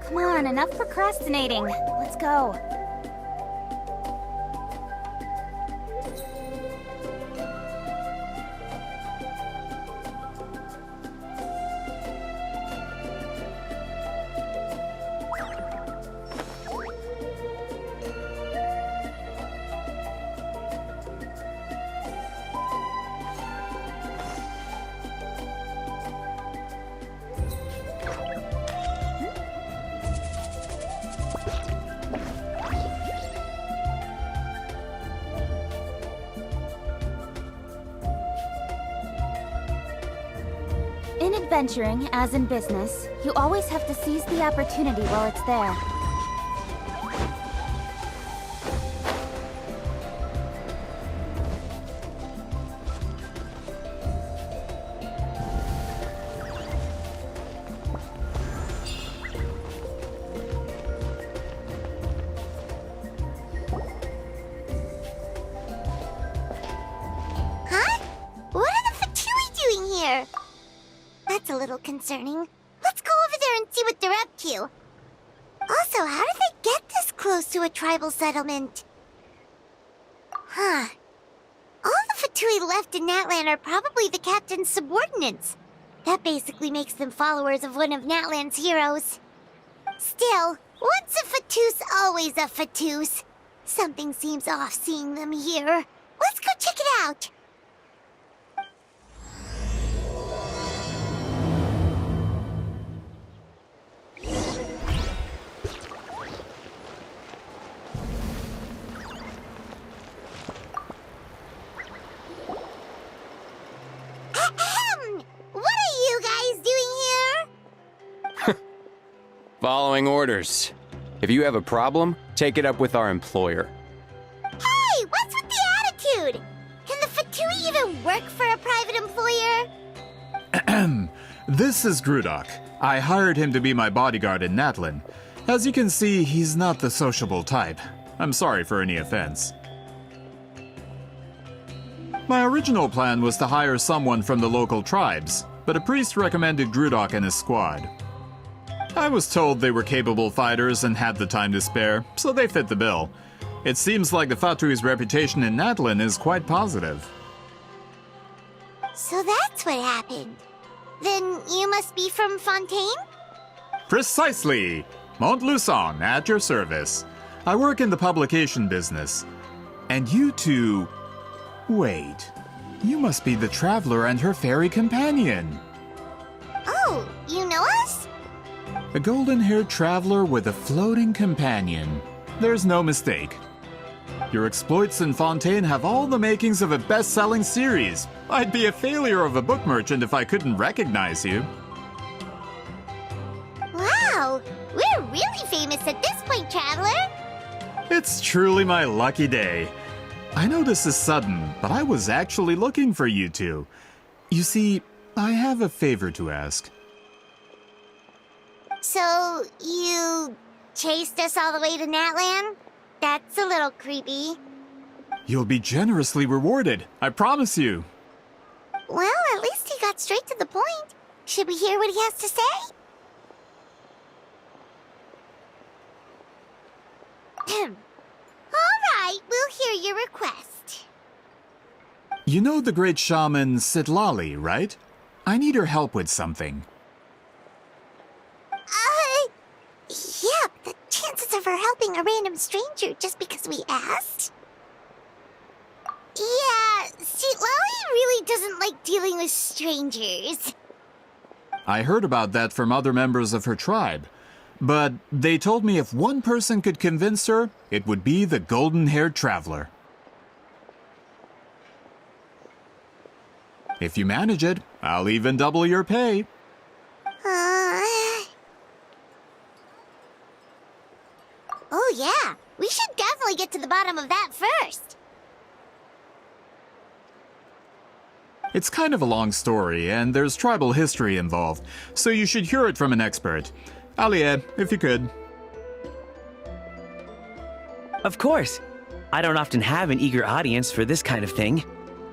Come on, enough procrastinating. Let's go. In adventuring, as in business, you always have to seize the opportunity while it's there. Huh? What are the Fatui doing here? That's a little concerning. Let's go over there and see what they're up to. Also, how did they get this close to a tribal settlement? Huh. All the Fatui left in Natlan are probably the captain's subordinates. That basically makes them followers of one of Natlan's heroes. Still, once a Fatoos, always a Fatoos. Something seems off seeing them here. Let's go check it out. Ahem! What are you guys doing here? Following orders. If you have a problem, take it up with our employer. Hey, what's with the attitude? Can the Fatui even work for a private employer? This is Grudok. I hired him to be my bodyguard in Natlan. As you can see, he's not the sociable type. I'm sorry for any offense. My original plan was to hire someone from the local tribes, but a priest recommended Grudok and his squad. I was told they were capable fighters and had the time to spare, so they fit the bill. It seems like the Fatui's reputation in Natlan is quite positive. So that's what happened. Then you must be from Fontaine? Precisely! Montluçon, at your service. I work in the publication business. And you two... Wait. You must be the traveler and her fairy companion. Oh, you know us? A golden-haired traveler with a floating companion. There's no mistake. Your exploits in Fontaine have all the makings of a best-selling series. I'd be a failure of a book merchant if I couldn't recognize you. Wow, we're really famous at this point, traveler. It's truly my lucky day. I know this is sudden, but I was actually looking for you two. You see, I have a favor to ask. So, you chased us all the way to Natlan? That's a little creepy. You'll be generously rewarded, I promise you. Well, at least he got straight to the point. Should we hear what he has to say? we'll hear your request. You know the great shaman Sitlali, right? I need her help with something. Yeah, the chances of her helping a random stranger just because we asked? Yeah, see, Lolly really doesn't like dealing with strangers. I heard about that from other members of her tribe. But they told me if one person could convince her, it would be the golden-haired traveler. If you manage it, I'll even double your pay. Oh yeah, we should definitely get to the bottom of that first. It's kind of a long story, and there's tribal history involved, so you should hear it from an expert. Alie, if you could. Of course. I don't often have an eager audience for this kind of thing.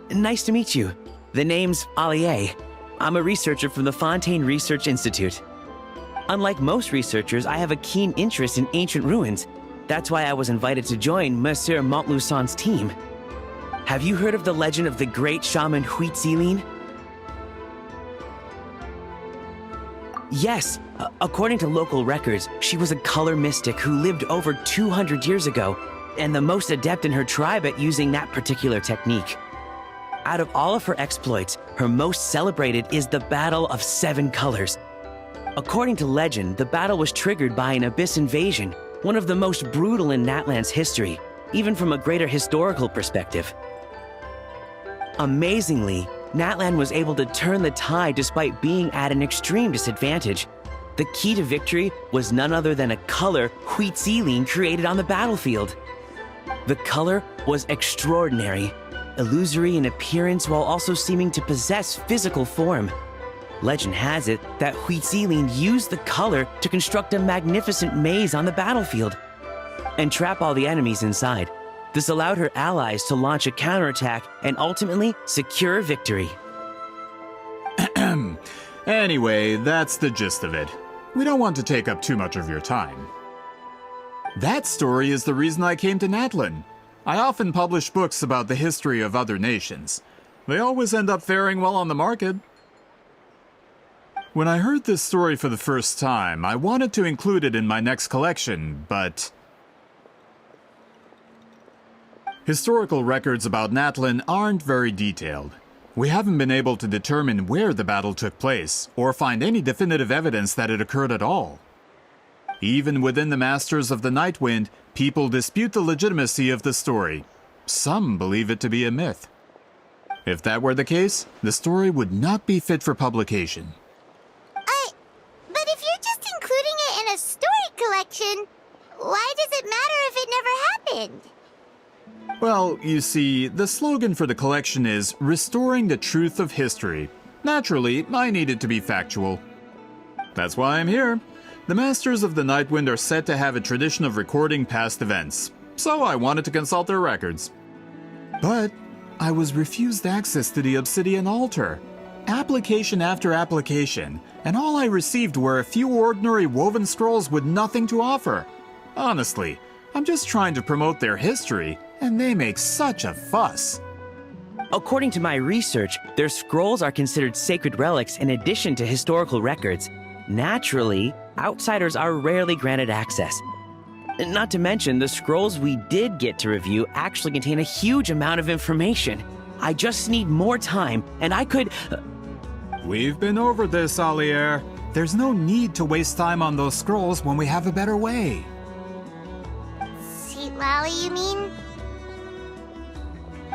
Nice to meet you. The name's Alie. I'm a researcher from the Fontaine Research Institute. Unlike most researchers, I have a keen interest in ancient ruins. That's why I was invited to join Monsieur Montluçon's team. Have you heard of the legend of the great shaman Huitzilin? Yes, according to local records, she was a color mystic who lived over 200 years ago, and the most adept in her tribe at using that particular technique. Out of all of her exploits, her most celebrated is the Battle of Seven Colors. According to legend, the battle was triggered by an abyss invasion, one of the most brutal in Natlan's history, even from a greater historical perspective. Amazingly, Natlan was able to turn the tide despite being at an extreme disadvantage. The key to victory was none other than a color Huitzilin created on the battlefield. The color was extraordinary, illusory in appearance while also seeming to possess physical form. Legend has it that Huitzilin used the color to construct a magnificent maze on the battlefield and trap all the enemies inside. This allowed her allies to launch a counterattack and ultimately secure victory. Anyway, that's the gist of it. We don't want to take up too much of your time. That story is the reason I came to Natlan. I often publish books about the history of other nations. They always end up faring well on the market. When I heard this story for the first time, I wanted to include it in my next collection, but historical records about Natlan aren't very detailed. We haven't been able to determine where the battle took place, or find any definitive evidence that it occurred at all. Even within the Masters of the Night Wind, people dispute the legitimacy of the story. Some believe it to be a myth. If that were the case, the story would not be fit for publication. But if you're just including it in a story collection, why does it matter if it never happened? Well, you see, the slogan for the collection is Restoring the Truth of History. Naturally, I needed to be factual. That's why I'm here. The Masters of the Night Wind are said to have a tradition of recording past events, so I wanted to consult their records. But I was refused access to the Obsidian Altar. Application after application, and all I received were a few ordinary woven scrolls with nothing to offer. Honestly, I'm just trying to promote their history, and they make such a fuss. According to my research, their scrolls are considered sacred relics in addition to historical records. Naturally, outsiders are rarely granted access. Not to mention, the scrolls we did get to review actually contain a huge amount of information. I just need more time, and I could... We've been over this, Alier. There's no need to waste time on those scrolls when we have a better way. See, Lally, you mean?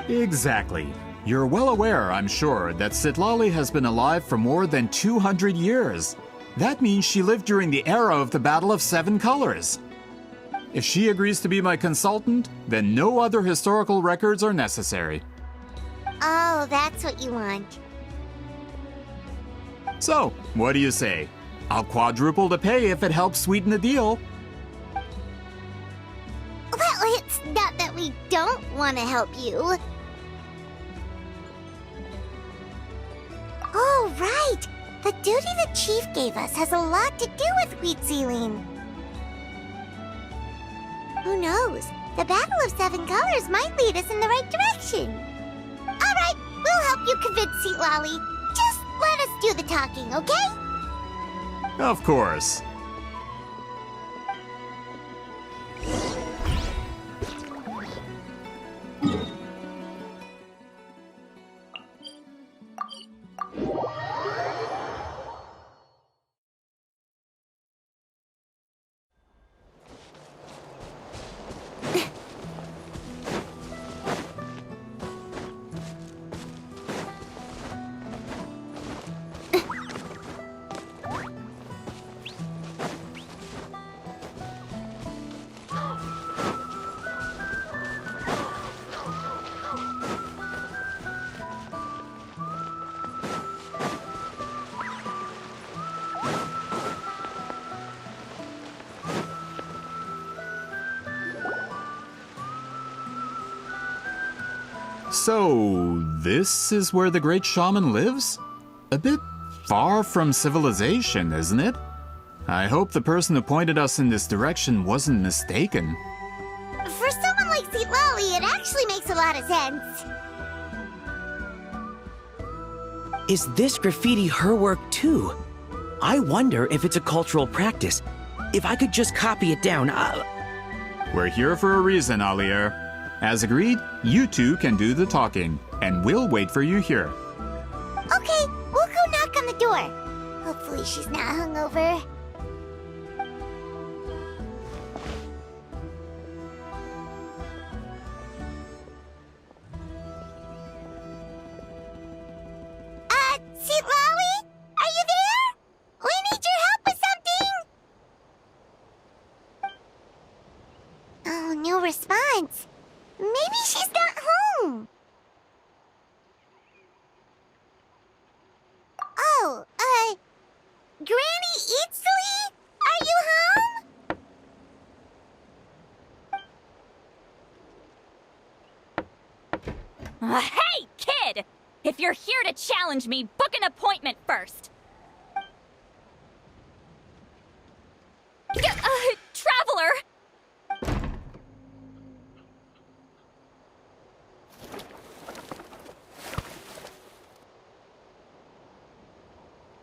Exactly. You're well aware, I'm sure, that Sitlali has been alive for more than 200 years. That means she lived during the era of the Battle of Seven Colors. If she agrees to be my consultant, then no other historical records are necessary. Oh, that's what you want. So, what do you say? I'll quadruple the pay if it helps sweeten the deal. Well, it's not that we don't want to help you. Oh, right! The duty the chief gave us has a lot to do with Huitzilin. Who knows? knows? The Battle of Seven Colors might lead us in the right direction. All right, we'll help you convince Seat Lolly. Just let us do the talking, okay? Of course. So, this is where the great shaman lives? A bit far from civilization, isn't it? I hope the person who pointed us in this direction wasn't mistaken. For someone like Seat Lolly, it actually makes a lot of sense. Is this graffiti her work too? I wonder if it's a cultural practice. If I could just copy it down, We're here for a reason, Alier. As agreed, you two can do the talking, and we'll wait for you here. Okay, we'll go knock on the door. Hopefully she's not hungover. Seat Lolly? Are you there? We need your help with something! Oh, no response. Maybe she's not home. Oh, Granny Eatsley? Are you home? Hey, kid! If you're here to challenge me, book an appointment first. Traveler!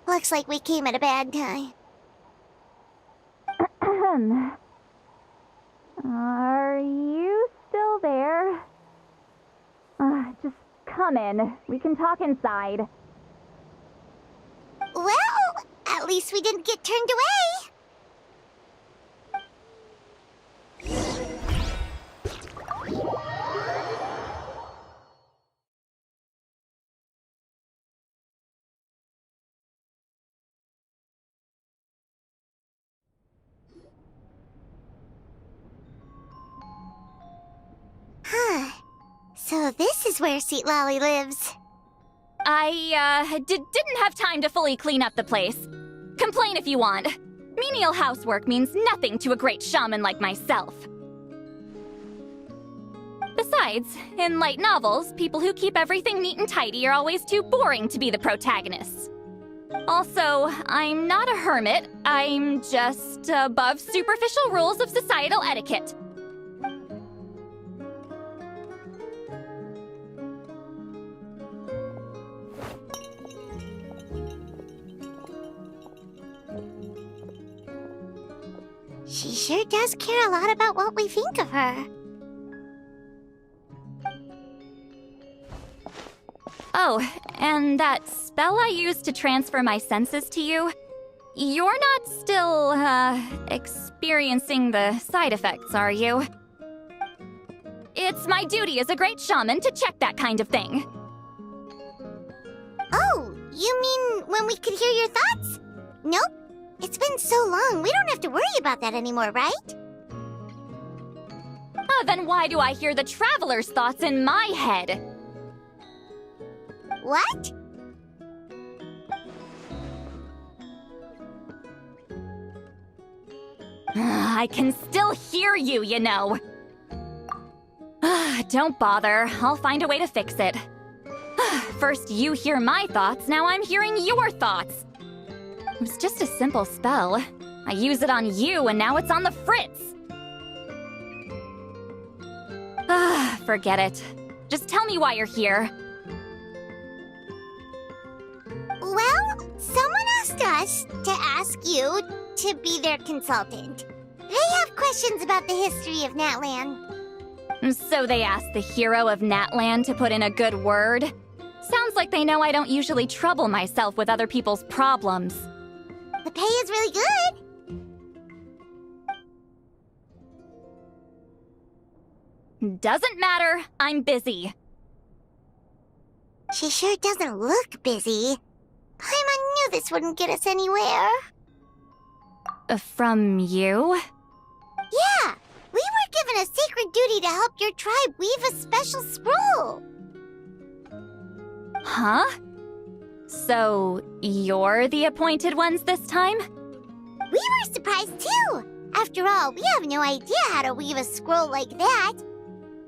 Looks like we came at a bad time. Are you still there? Just come in. We can talk inside. Well, at least we didn't get turned away. Huh. So this is where Seat Lolly lives. I, didn't have time to fully clean up the place. Complain if you want. Menial housework means nothing to a great shaman like myself. Besides, in light novels, people who keep everything neat and tidy are always too boring to be the protagonists. Also, I'm not a hermit. I'm just above superficial rules of societal etiquette. She sure does care a lot about what we think of her. Oh, and that spell I used to transfer my senses to you, you're not still, experiencing the side effects, are you? It's my duty as a great shaman to check that kind of thing. Oh, you mean when we could hear your thoughts? Nope. It's been so long, we don't have to worry about that anymore, right? Then why do I hear the traveler's thoughts in my head? What? I can still hear you, you know. Don't bother. I'll find a way to fix it. First you hear my thoughts, now I'm hearing your thoughts. It was just a simple spell. I use it on you, and now it's on the fritz. Forget it. Just tell me why you're here. Well, someone asked us to ask you to be their consultant. They have questions about the history of Natlan. So they asked the hero of Natlan to put in a good word? Sounds like they know I don't usually trouble myself with other people's problems. The pay is really good. Doesn't matter. I'm busy. She sure doesn't look busy. Paimon knew this wouldn't get us anywhere. From you? Yeah, we were given a sacred duty to help your tribe weave a special scroll. Huh? So, you're the appointed ones this time? We were surprised too. After all, we have no idea how to weave a scroll like that.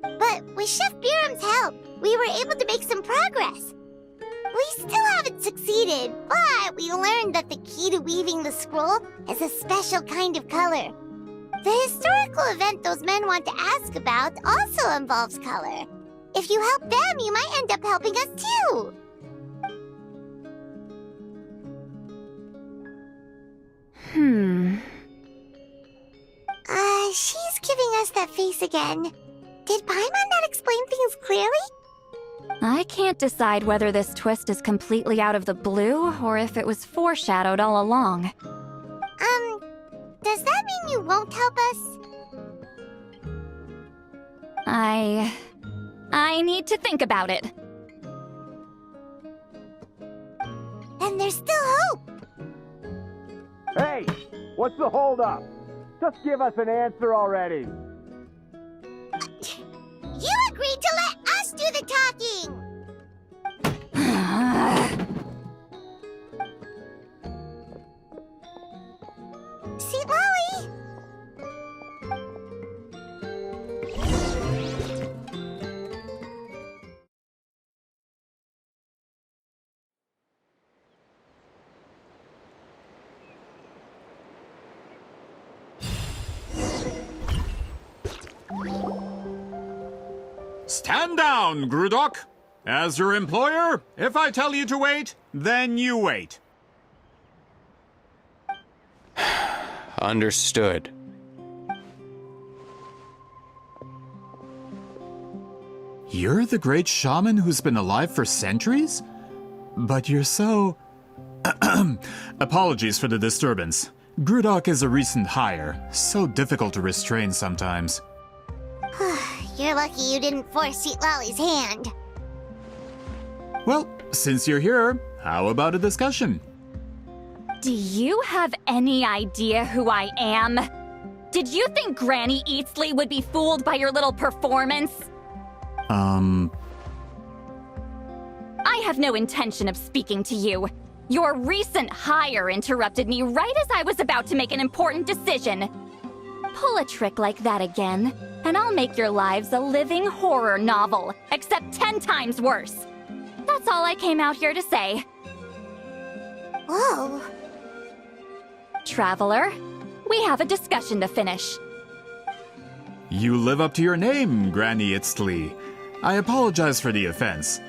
But with Chef Biram's help, we were able to make some progress. We still haven't succeeded, but we learned that the key to weaving the scroll is a special kind of color. The historical event those men want to ask about also involves color. If you help them, you might end up helping us too. She's giving us that face again. Did Paimon not explain things clearly? I can't decide whether this twist is completely out of the blue or if it was foreshadowed all along. Does that mean you won't help us? I need to think about it. Then there's still hope. Hey, what's the holdup? Just give us an answer already. You agreed to let us do the talking! Sweet Lolly! Stand down, Grudok. As your employer, if I tell you to wait, then you wait. Understood. You're the great shaman who's been alive for centuries? But you're so... Apologies for the disturbance. Grudok is a recent hire, so difficult to restrain sometimes. You're lucky you didn't force Sweet Lolly's hand. Well, since you're here, how about a discussion? Do you have any idea who I am? Did you think Granny Eatsley would be fooled by your little performance? I have no intention of speaking to you. Your recent hire interrupted me right as I was about to make an important decision. Pull a trick like that again, and I'll make your lives a living horror novel, except 10 times worse. That's all I came out here to say. Whoa. Traveler, we have a discussion to finish. You live up to your name, Granny Itztli. I apologize for the offense.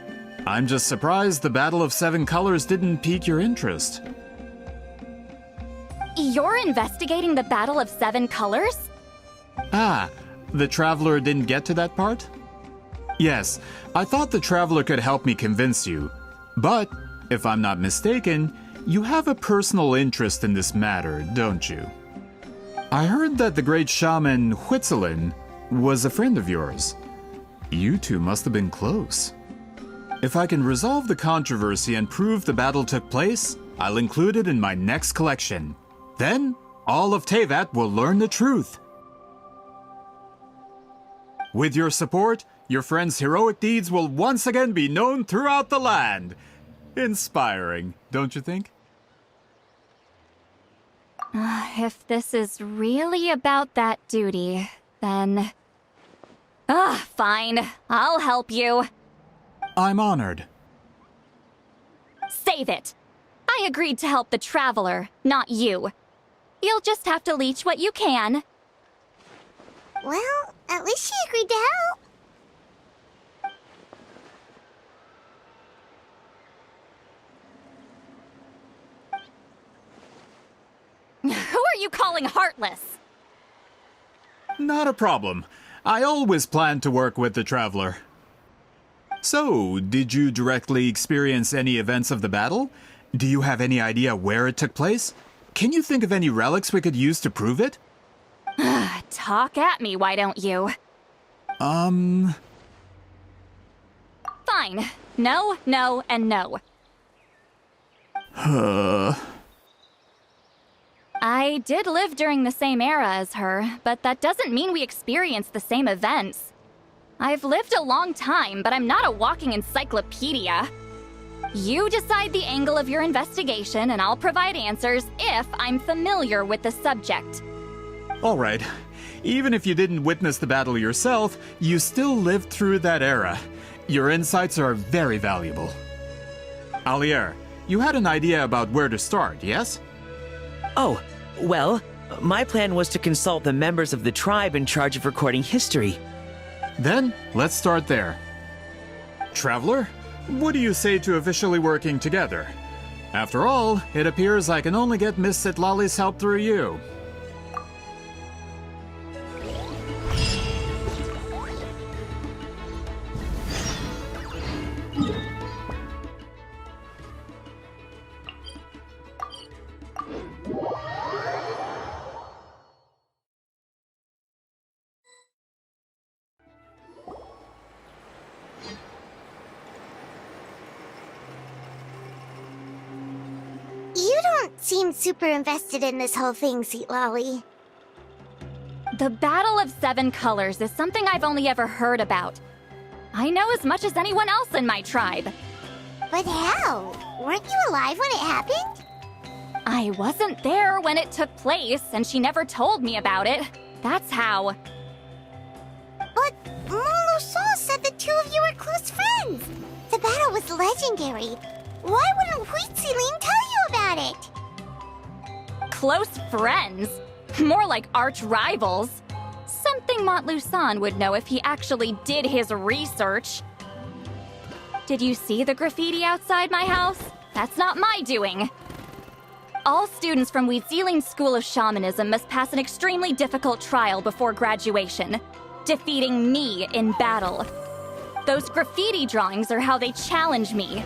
I'm just surprised the Battle of Seven Colors didn't pique your interest. You're investigating the Battle of Seven Colors? Ah, the Traveler didn't get to that part? Yes, I thought the Traveler could help me convince you. But, if I'm not mistaken, you have a personal interest in this matter, don't you? I heard that the great shaman Huitzilin was a friend of yours. You two must have been close. If I can resolve the controversy and prove the battle took place, I'll include it in my next collection. Then, all of Teyvat will learn the truth. With your support, your friend's heroic deeds will once again be known throughout the land. Inspiring, don't you think? If this is really about that duty, then... fine. I'll help you. I'm honored. Save it. I agreed to help the Traveler, not you. You'll just have to leech what you can. Well, at least she agreed to help. you calling heartless? Not a problem. I always plan to work with the Traveler. So, did you directly experience any events of the battle? Do you have any idea where it took place? Can you think of any relics we could use to prove it? Talk at me, why don't you? Um... Fine. No, no, and no. I did live during the same era as her, but that doesn't mean we experienced the same events. I've lived a long time, but I'm not a walking encyclopedia. You decide the angle of your investigation, and I'll provide answers if I'm familiar with the subject. Alright. Even if you didn't witness the battle yourself, you still lived through that era. Your insights are very valuable. Alier, you had an idea about where to start, yes? Oh, well, my plan was to consult the members of the tribe in charge of recording history. Then, let's start there. Traveler, what do you say to officially working together? After all, it appears I can only get Miss Citlali's help through you. You don't seem super invested in this whole thing, Citlali. The Battle of Seven Colors is something I've only ever heard about. I know as much as anyone else in my tribe. But how? Weren't you alive when it happened? I wasn't there when it took place, and she never told me about it. That's how. But Molusol said the two of you were close friends. The battle was legendary. Why wouldn't Huitziling tell you about it? Close friends? More like arch rivals. Something Montluçon would know if he actually did his research. Did you see the graffiti outside my house? That's not my doing. All students from Huitziling's School of Shamanism must pass an extremely difficult trial before graduation, defeating me in battle. Those graffiti drawings are how they challenge me.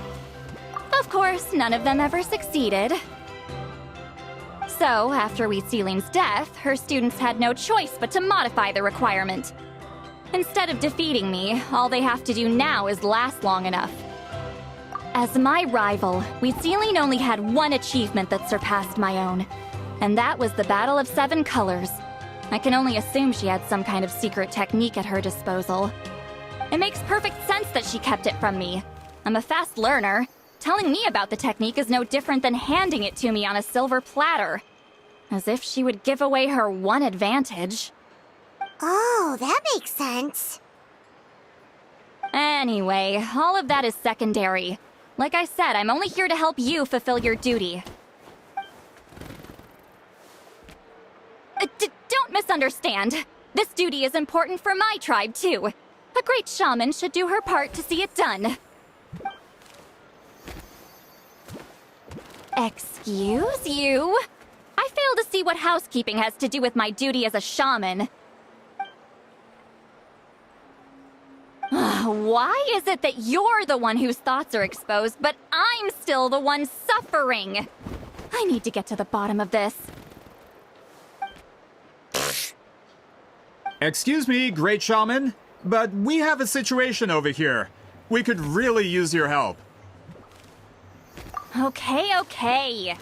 Of course, none of them ever succeeded. So, after Huitziling's death, her students had no choice but to modify the requirement. Instead of defeating me, all they have to do now is last long enough. As my rival, Huitziling only had one achievement that surpassed my own, and that was the Battle of Seven Colors. I can only assume she had some kind of secret technique at her disposal. It makes perfect sense that she kept it from me. I'm a fast learner. Telling me about the technique is no different than handing it to me on a silver platter. As if she would give away her one advantage. Oh, that makes sense. Anyway, all of that is secondary. Like I said, I'm only here to help you fulfill your duty. Don't misunderstand. This duty is important for my tribe, too. A great shaman should do her part to see it done. Excuse you? I fail to see what housekeeping has to do with my duty as a shaman. Why is it that you're the one whose thoughts are exposed, but I'm still the one suffering? I need to get to the bottom of this. Excuse me, Great Shaman, but we have a situation over here. We could really use your help. Okay.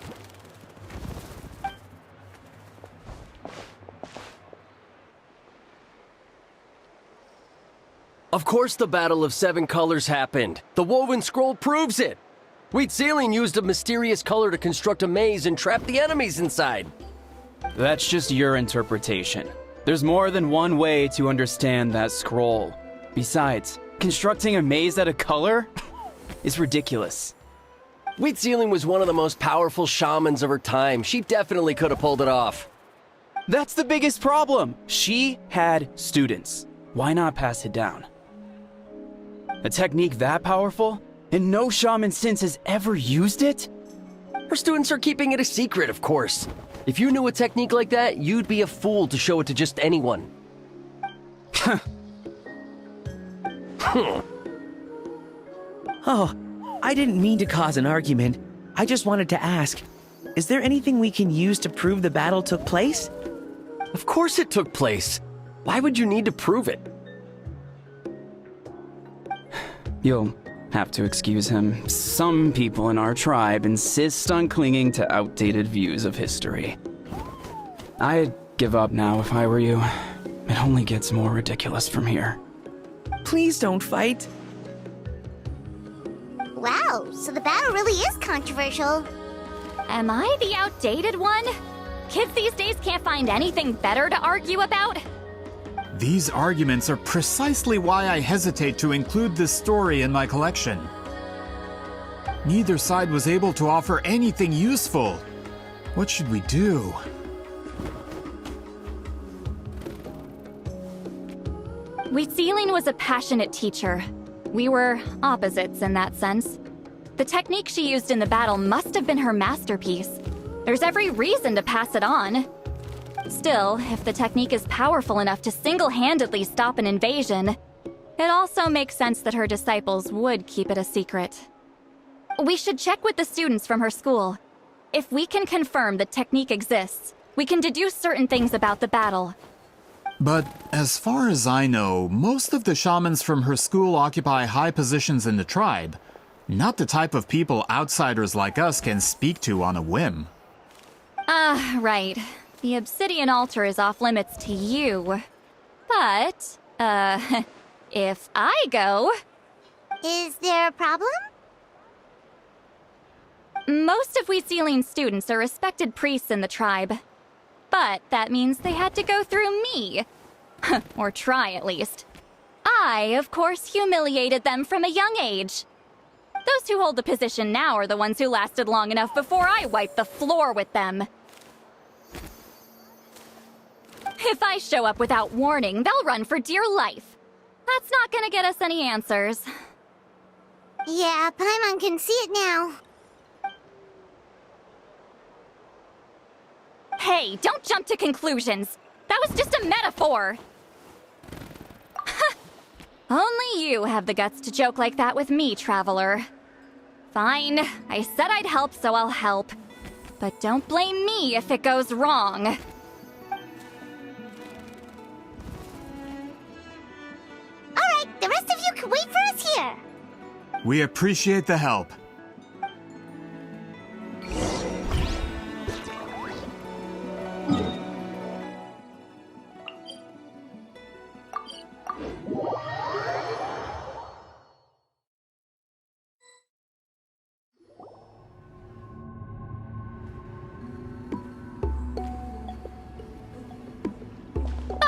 Of course the Battle of Seven Colors happened. The woven scroll proves it. Huitziling used a mysterious color to construct a maze and trap the enemies inside. That's just your interpretation. There's more than one way to understand that scroll. Besides, constructing a maze out of color is ridiculous. Huitziling was one of the most powerful shamans of her time. She definitely could have pulled it off. That's the biggest problem. She had students. Why not pass it down? A technique that powerful, and no shaman since has ever used it? Her students are keeping it a secret, of course. If you knew a technique like that, you'd be a fool to show it to just anyone. Oh, I didn't mean to cause an argument. I just wanted to ask, is there anything we can use to prove the battle took place? Of course it took place. Why would you need to prove it? You'll have to excuse him. Some people in our tribe insist on clinging to outdated views of history. I'd give up now if I were you. It only gets more ridiculous from here. Please don't fight. Wow, so the battle really is controversial. Am I the outdated one? Kids these days can't find anything better to argue about? These arguments are precisely why I hesitate to include this story in my collection. Neither side was able to offer anything useful. What should we do? Wheatsealing was a passionate teacher. We were opposites in that sense. The technique she used in the battle must have been her masterpiece. There's every reason to pass it on. Still, if the technique is powerful enough to single-handedly stop an invasion, it also makes sense that her disciples would keep it a secret. We should check with the students from her school. If we can confirm the technique exists, we can deduce certain things about the battle. But as far as I know, most of the shamans from her school occupy high positions in the tribe. Not the type of people outsiders like us can speak to on a whim. Right. The obsidian altar is off limits to you. But, if I go... Is there a problem? Most of Wheatsealing's students are respected priests in the tribe. But that means they had to go through me. Or try, at least. I, of course, humiliated them from a young age. Those who hold the position now are the ones who lasted long enough before I wiped the floor with them. If I show up without warning, they'll run for dear life. That's not gonna get us any answers. Yeah, Paimon can see it now. Hey, don't jump to conclusions. That was just a metaphor. Only you have the guts to joke like that with me, traveler. Fine, I said I'd help, so I'll help. But don't blame me if it goes wrong. Alright, the rest of you can wait for us here. We appreciate the help.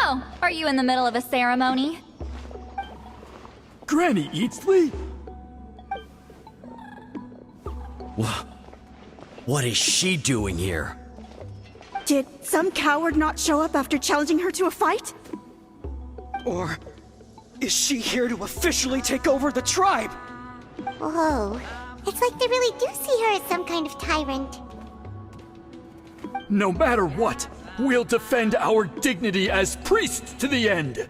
Oh, are you in the middle of a ceremony? Granny Eatsley? What is she doing here? Did some coward not show up after challenging her to a fight? Or is she here to officially take over the tribe? Whoa. It's like they really do see her as some kind of tyrant. No matter what, we'll defend our dignity as priests to the end.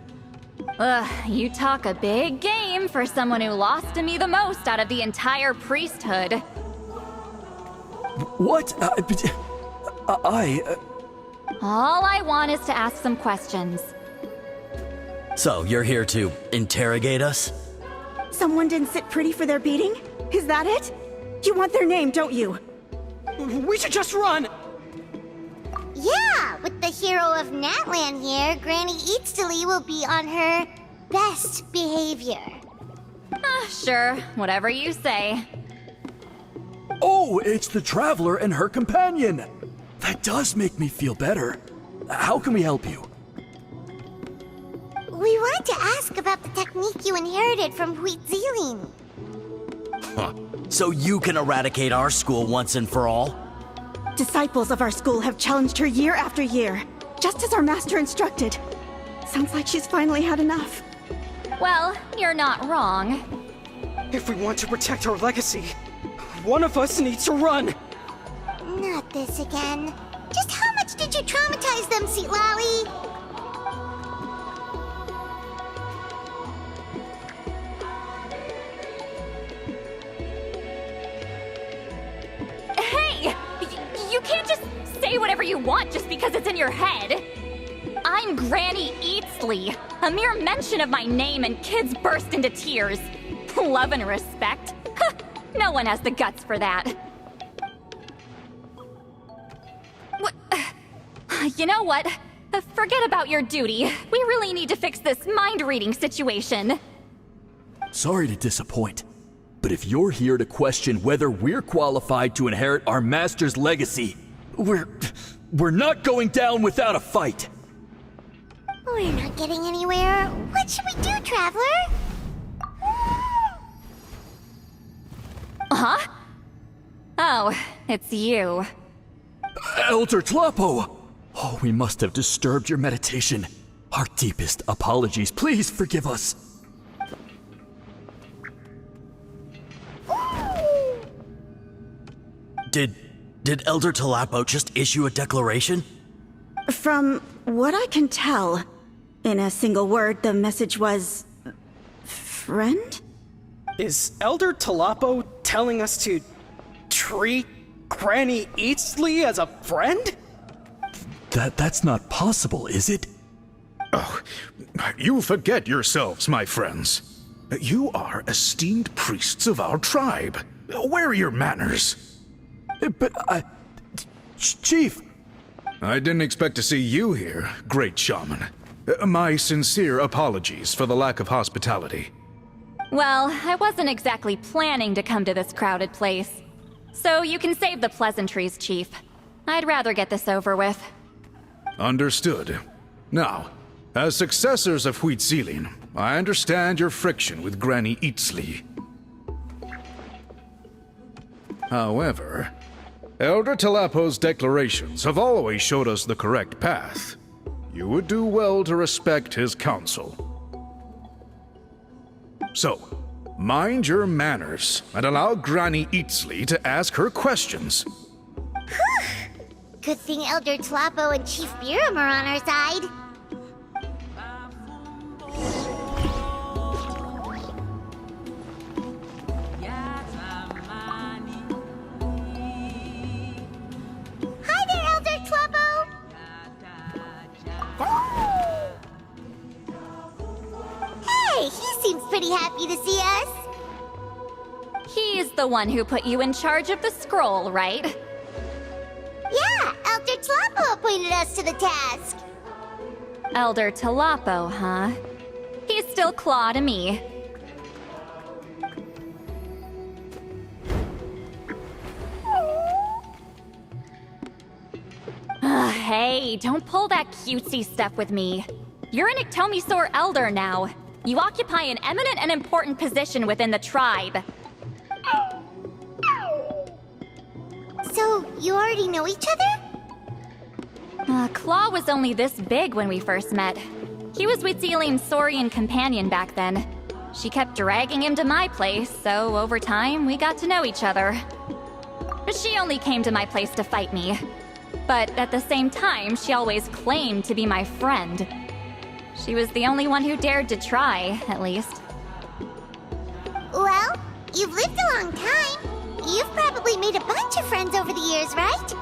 You talk a big game for someone who lost to me the most out of the entire priesthood. What? All I want is to ask some questions. So, you're here to interrogate us? Someone didn't sit pretty for their beating? Is that it? You want their name, don't you? We should just run! Yeah, with the hero of Natlan here, Granny Eatsley will be on her best behavior. Sure, whatever you say. Oh, it's the Traveler and her companion! That does make me feel better. How can we help you? We wanted to ask about the technique you inherited from Wheatsealing. So you can eradicate our school once and for all? Disciples of our school have challenged her year after year, just as our master instructed. Sounds like she's finally had enough. Well, you're not wrong. If we want to protect our legacy, one of us needs to run! Not this again. Just how don't you traumatize them, Sweet Lolly. Hey! You can't just say whatever you want just because it's in your head. I'm Granny Eatsley. A mere mention of my name and kids burst into tears. Love and respect? No one has the guts for that. What? You know what? Forget about your duty. We really need to fix this mind-reading situation. Sorry to disappoint, but if you're here to question whether we're qualified to inherit our master's legacy, we're not going down without a fight. We're not getting anywhere. What should we do, Traveler? Huh? Oh, it's you. Elder Tlapo! Oh, we must have disturbed your meditation. Our deepest apologies. Please forgive us. Did Elder Tlapo just issue a declaration? From what I can tell, in a single word, the message was... friend? Is Elder Tlapo telling us to treat Granny Eatsley as a friend? That's not possible, is it? Oh, you forget yourselves, my friends. You are esteemed priests of our tribe. Where are your manners? But Chief... I didn't expect to see you here, great shaman. My sincere apologies for the lack of hospitality. Well, I wasn't exactly planning to come to this crowded place. So you can save the pleasantries, Chief. I'd rather get this over with. Understood. Now, as successors of Huitzilin, I understand your friction with Granny Eatsley. However, Elder Tlapo's declarations have always showed us the correct path. You would do well to respect his counsel. So, mind your manners and allow Granny Eatsley to ask her questions. Good thing Elder Tlapo and Chief Biram are on our side. Hi there, Elder Tlapo! Hey, he seems pretty happy to see us. He's the one who put you in charge of the scroll, right? Yeah, Elder Tlapo appointed us to the task. Elder Tlapo, huh? He's still Claw to me. Hey, don't pull that cutesy stuff with me. You're an Iktomi Elder now. You occupy an eminent and important position within the tribe. So, you already know each other? Claw was only this big when we first met. He was Huitzilin's Saurian companion back then. She kept dragging him to my place, so over time, we got to know each other. She only came to my place to fight me. But at the same time, she always claimed to be my friend. She was the only one who dared to try, at least. Well, you've lived a long time. You've probably made a bunch of friends over the years, right?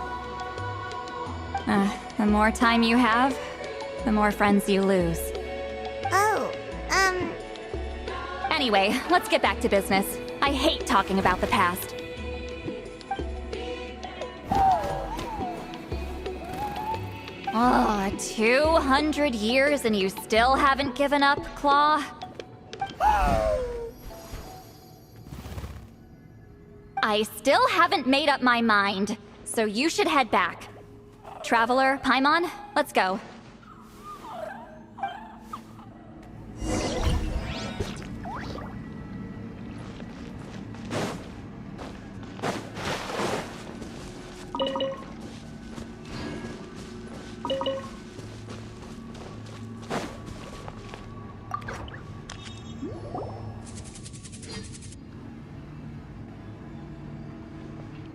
The more time you have, the more friends you lose. Oh, Anyway, let's get back to business. I hate talking about the past. Oh, 200 years and you still haven't given up, Claw? I still haven't made up my mind, so you should head back. Traveler, Paimon, let's go.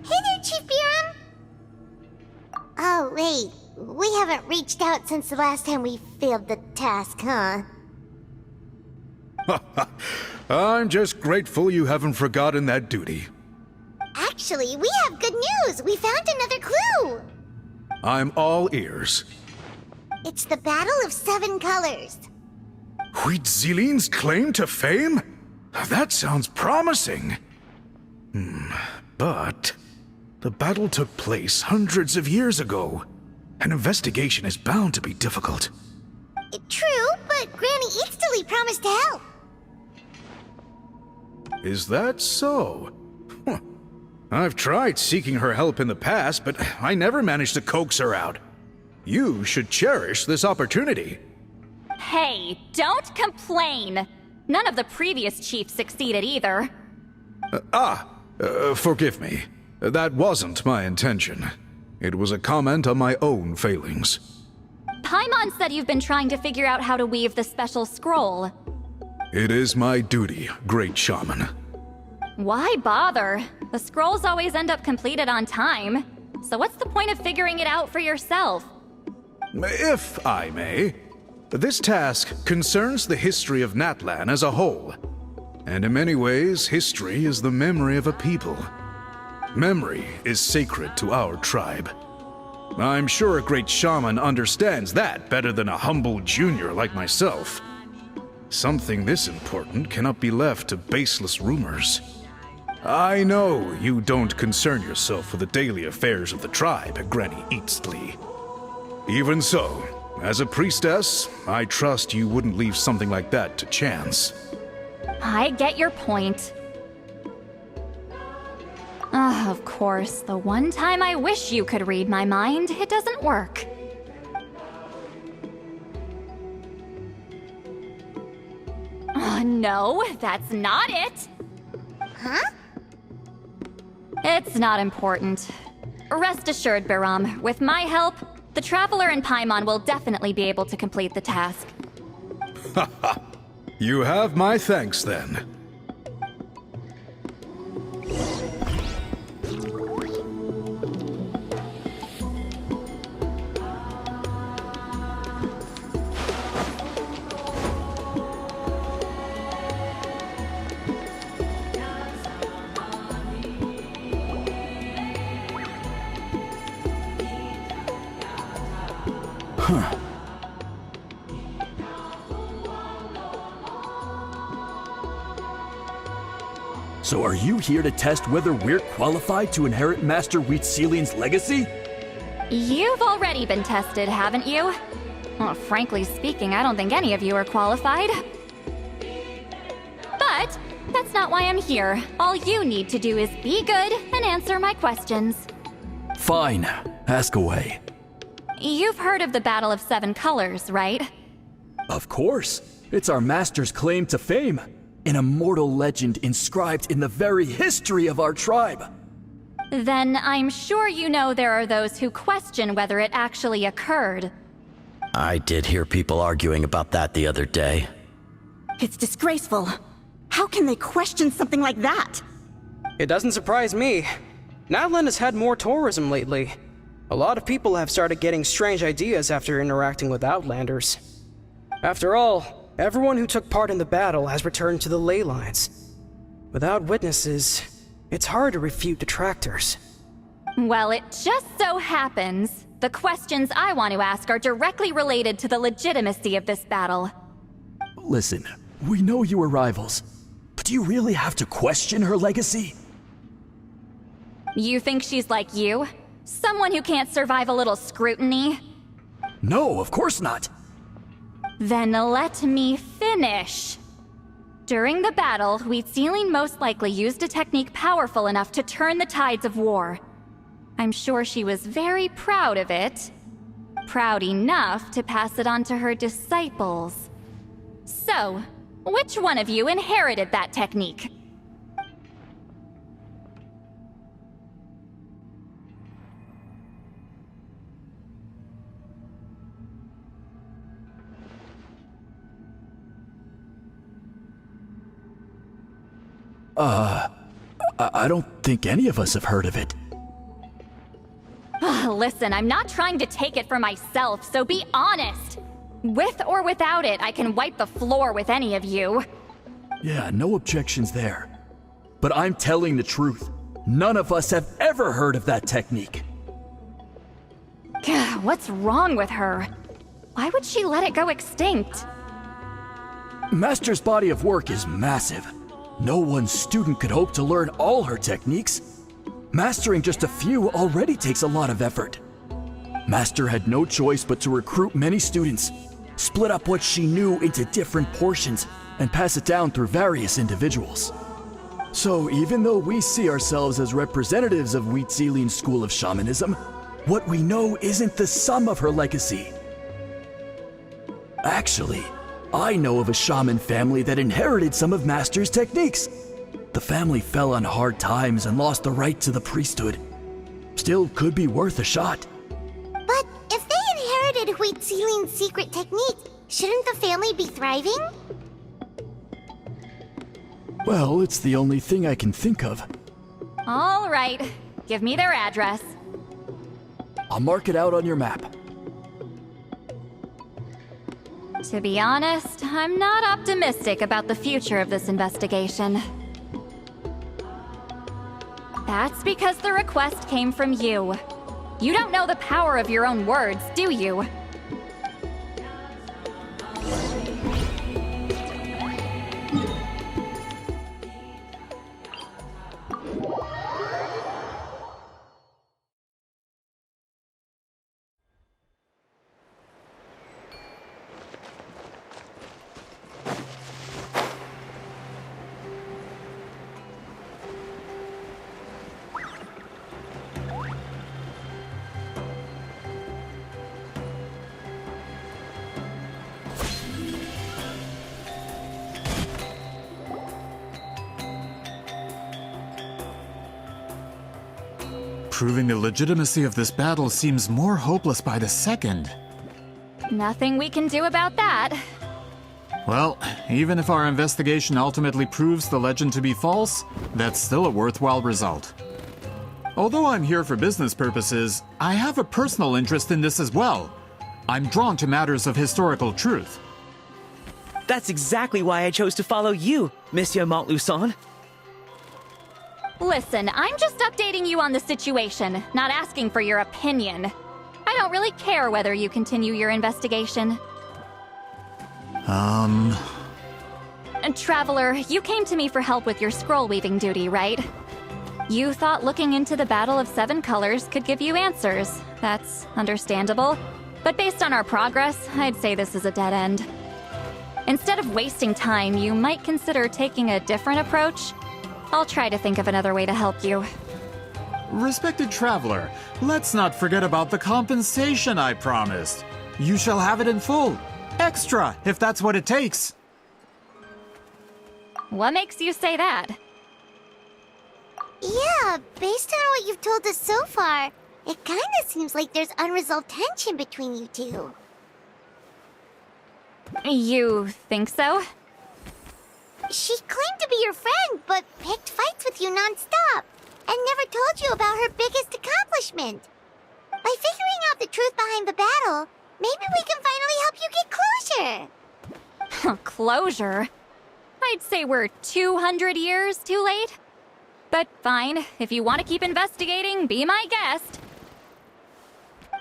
Hey there, Chief Biram! Oh, wait. We haven't reached out since the last time we failed the task, huh? I'm just grateful you haven't forgotten that duty. Actually, we have good news! We found another clue! I'm all ears. It's the Battle of 7 Colors. Huitzilin's claim to fame? That sounds promising. But the battle took place hundreds of years ago. An investigation is bound to be difficult. True, but Granny Eatsterly promised to help. Is that so? Huh. I've tried seeking her help in the past, but I never managed to coax her out. You should cherish this opportunity. Hey, don't complain! None of the previous chiefs succeeded either. Forgive me. That wasn't my intention. It was a comment on my own failings. Paimon said you've been trying to figure out how to weave the special scroll. It is my duty, great shaman. Why bother? The scrolls always end up completed on time. So what's the point of figuring it out for yourself? If I may, this task concerns the history of Natlan as a whole. And in many ways, history is the memory of a people. Memory is sacred to our tribe. I'm sure a great shaman understands that better than a humble junior like myself. Something this important cannot be left to baseless rumors. I know you don't concern yourself with the daily affairs of the tribe, Granny Eatsterly. Even so, as a priestess, I trust you wouldn't leave something like that to chance. I get your point. Of course, the one time I wish you could read my mind, it doesn't work. No, that's not it! Huh? It's not important. Rest assured, Biram, with my help, the Traveler and Paimon will definitely be able to complete the task. You have my thanks, then. So are you here to test whether we're qualified to inherit Master Huitzilin's legacy? You've already been tested, haven't you? Well, frankly speaking, I don't think any of you are qualified. But that's not why I'm here. All you need to do is be good and answer my questions. Fine. Ask away. You've heard of the Battle of 7 Colors, right? Of course. It's our master's claim to fame. An immortal legend inscribed in the very history of our tribe. Then I'm sure you know there are those who question whether it actually occurred. I did hear people arguing about that the other day. It's disgraceful. How can they question something like that? It doesn't surprise me. Natlan has had more tourism lately. A lot of people have started getting strange ideas after interacting with Outlanders. After all, everyone who took part in the battle has returned to the ley lines. Without witnesses, it's hard to refute detractors. Well, it just so happens the questions I want to ask are directly related to the legitimacy of this battle. Listen, we know you were rivals, but do you really have to question her legacy? You think she's like you? Someone who can't survive a little scrutiny? No, of course not. Then let me finish. During the battle, Huitzilin most likely used a technique powerful enough to turn the tides of war. I'm sure she was very proud of it. Proud enough to pass it on to her disciples. So, which one of you inherited that technique? I don't think any of us have heard of it. Listen, I'm not trying to take it for myself, so be honest. With or without it, I can wipe the floor with any of you. Yeah, no objections there. But I'm telling the truth. None of us have ever heard of that technique. Gah, what's wrong with her? Why would she let it go extinct? Master's body of work is massive. No one student could hope to learn all her techniques. Mastering just a few already takes a lot of effort. Master had no choice but to recruit many students, split up what she knew into different portions, and pass it down through various individuals. So even though we see ourselves as representatives of Wheat Zealin's school of shamanism, what we know isn't the sum of her legacy. Actually, I know of a shaman family that inherited some of Master's techniques. The family fell on hard times and lost the right to the priesthood. Still could be worth a shot. But if they inherited Wheat Zealin's secret technique, shouldn't the family be thriving? Well, it's the only thing I can think of. All right, give me their address. I'll mark it out on your map. To be honest, I'm not optimistic about the future of this investigation. That's because the request came from you. You don't know the power of your own words, do you? Proving the legitimacy of this battle seems more hopeless by the second. Nothing we can do about that. Well, even if our investigation ultimately proves the legend to be false, that's still a worthwhile result. Although I'm here for business purposes, I have a personal interest in this as well. I'm drawn to matters of historical truth. That's exactly why I chose to follow you, Monsieur Montluçon. Listen, I'm just updating you on the situation, not asking for your opinion. I don't really care whether you continue your investigation. And Traveler, you came to me for help with your scroll weaving duty, right? You thought looking into the Battle of Seven Colors could give you answers. That's understandable. But based on our progress, I'd say this is a dead end. Instead of wasting time, you might consider taking a different approach. I'll try to think of another way to help you. Respected Traveler, let's not forget about the compensation I promised. You shall have it in full. Extra, if that's what it takes. What makes you say that? Yeah, based on what you've told us so far, it kinda seems like there's unresolved tension between you two. You think so? She claimed to be your friend, but picked fights with you non-stop, and never told you about her biggest accomplishment. By figuring out the truth behind the battle, maybe we can finally help you get closure. Closure? I'd say we're 200 years too late. But fine, if you want to keep investigating, be my guest.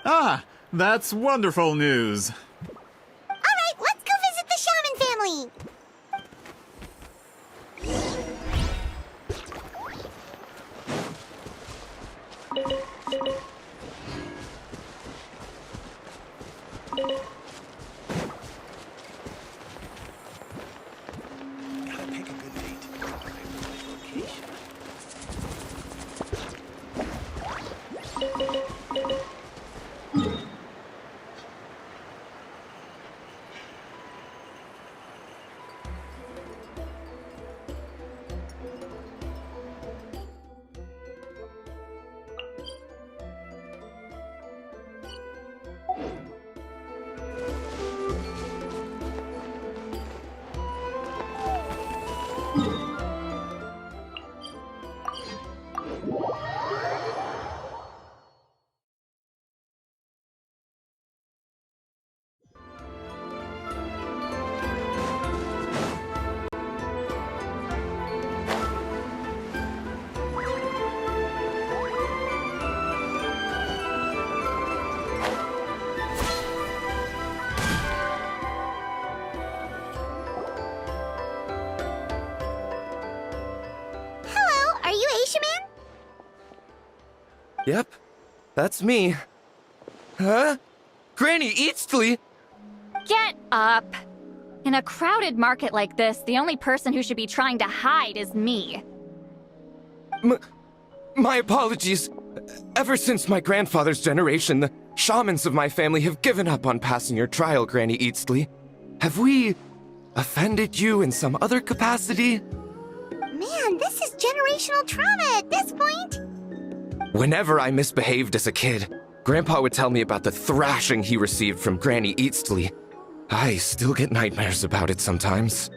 Ah, that's wonderful news. Alright, let's go visit the shaman family! Yep, that's me. Huh? Granny Eastly? Get up! In a crowded market like this, the only person who should be trying to hide is me. My apologies. Ever since my grandfather's generation, the shamans of my family have given up on passing your trial, Granny Eastly. Have we offended you in some other capacity? Man, this is generational trauma at this point. Whenever I misbehaved as a kid, Grandpa would tell me about the thrashing he received from Granny Eastly. I still get nightmares about it sometimes.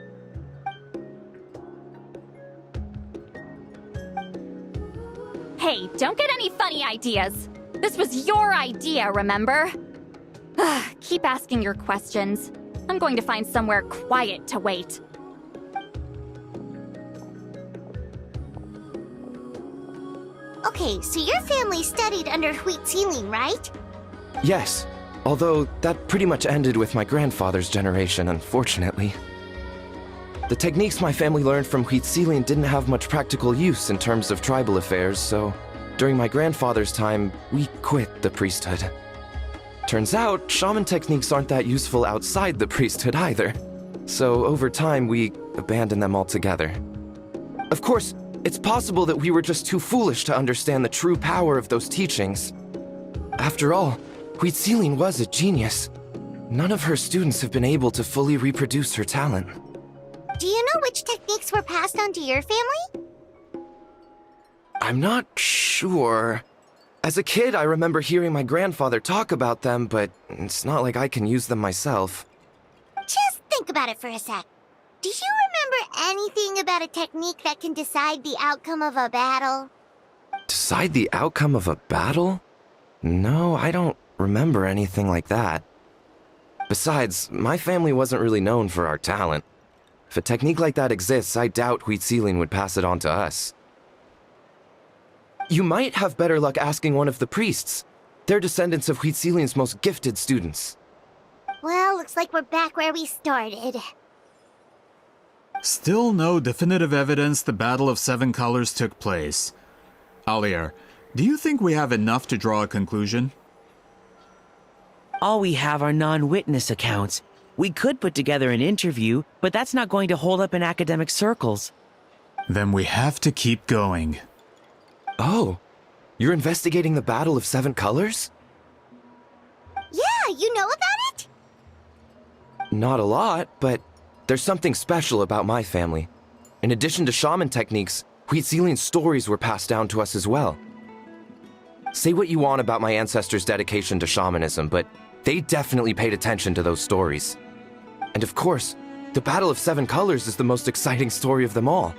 Hey, don't get any funny ideas. This was your idea, remember? Keep asking your questions. I'm going to find somewhere quiet to wait. Okay, so your family studied under Wheat Ceiling, right? Yes, although that pretty much ended with my grandfather's generation, unfortunately. The techniques my family learned from Wheat Ceiling didn't have much practical use in terms of tribal affairs, so during my grandfather's time, we quit the priesthood. Turns out, shaman techniques aren't that useful outside the priesthood either. So over time, we abandoned them altogether. Of course, it's possible that we were just too foolish to understand the true power of those teachings. After all, Wheat Ceiling was a genius. None of her students have been able to fully reproduce her talent. Do you know which techniques were passed on to your family? I'm not sure. As a kid, I remember hearing my grandfather talk about them, but it's not like I can use them myself. Just think about it for a sec. Do you remember anything about a technique that can decide the outcome of a battle? Decide the outcome of a battle? No, I don't remember anything like that. Besides, my family wasn't really known for our talent. If a technique like that exists, I doubt Wheat Ceiling would pass it on to us. You might have better luck asking one of the priests. They're descendants of Wheat Ceiling's most gifted students. Well, looks like we're back where we started. Still no definitive evidence the Battle of Seven Colors took place. Alier, do you think we have enough to draw a conclusion? All we have are non-witness accounts. We could put together an interview, but that's not going to hold up in academic circles. Then we have to keep going. Oh, you're investigating the Battle of Seven Colors? Yeah, you know about it? Not a lot, but there's something special about my family. In addition to shaman techniques, Wheat Ceiling's stories were passed down to us as well. Say what you want about my ancestors' dedication to shamanism, but they definitely paid attention to those stories. And of course, the Battle of Seven Colors is the most exciting story of them all.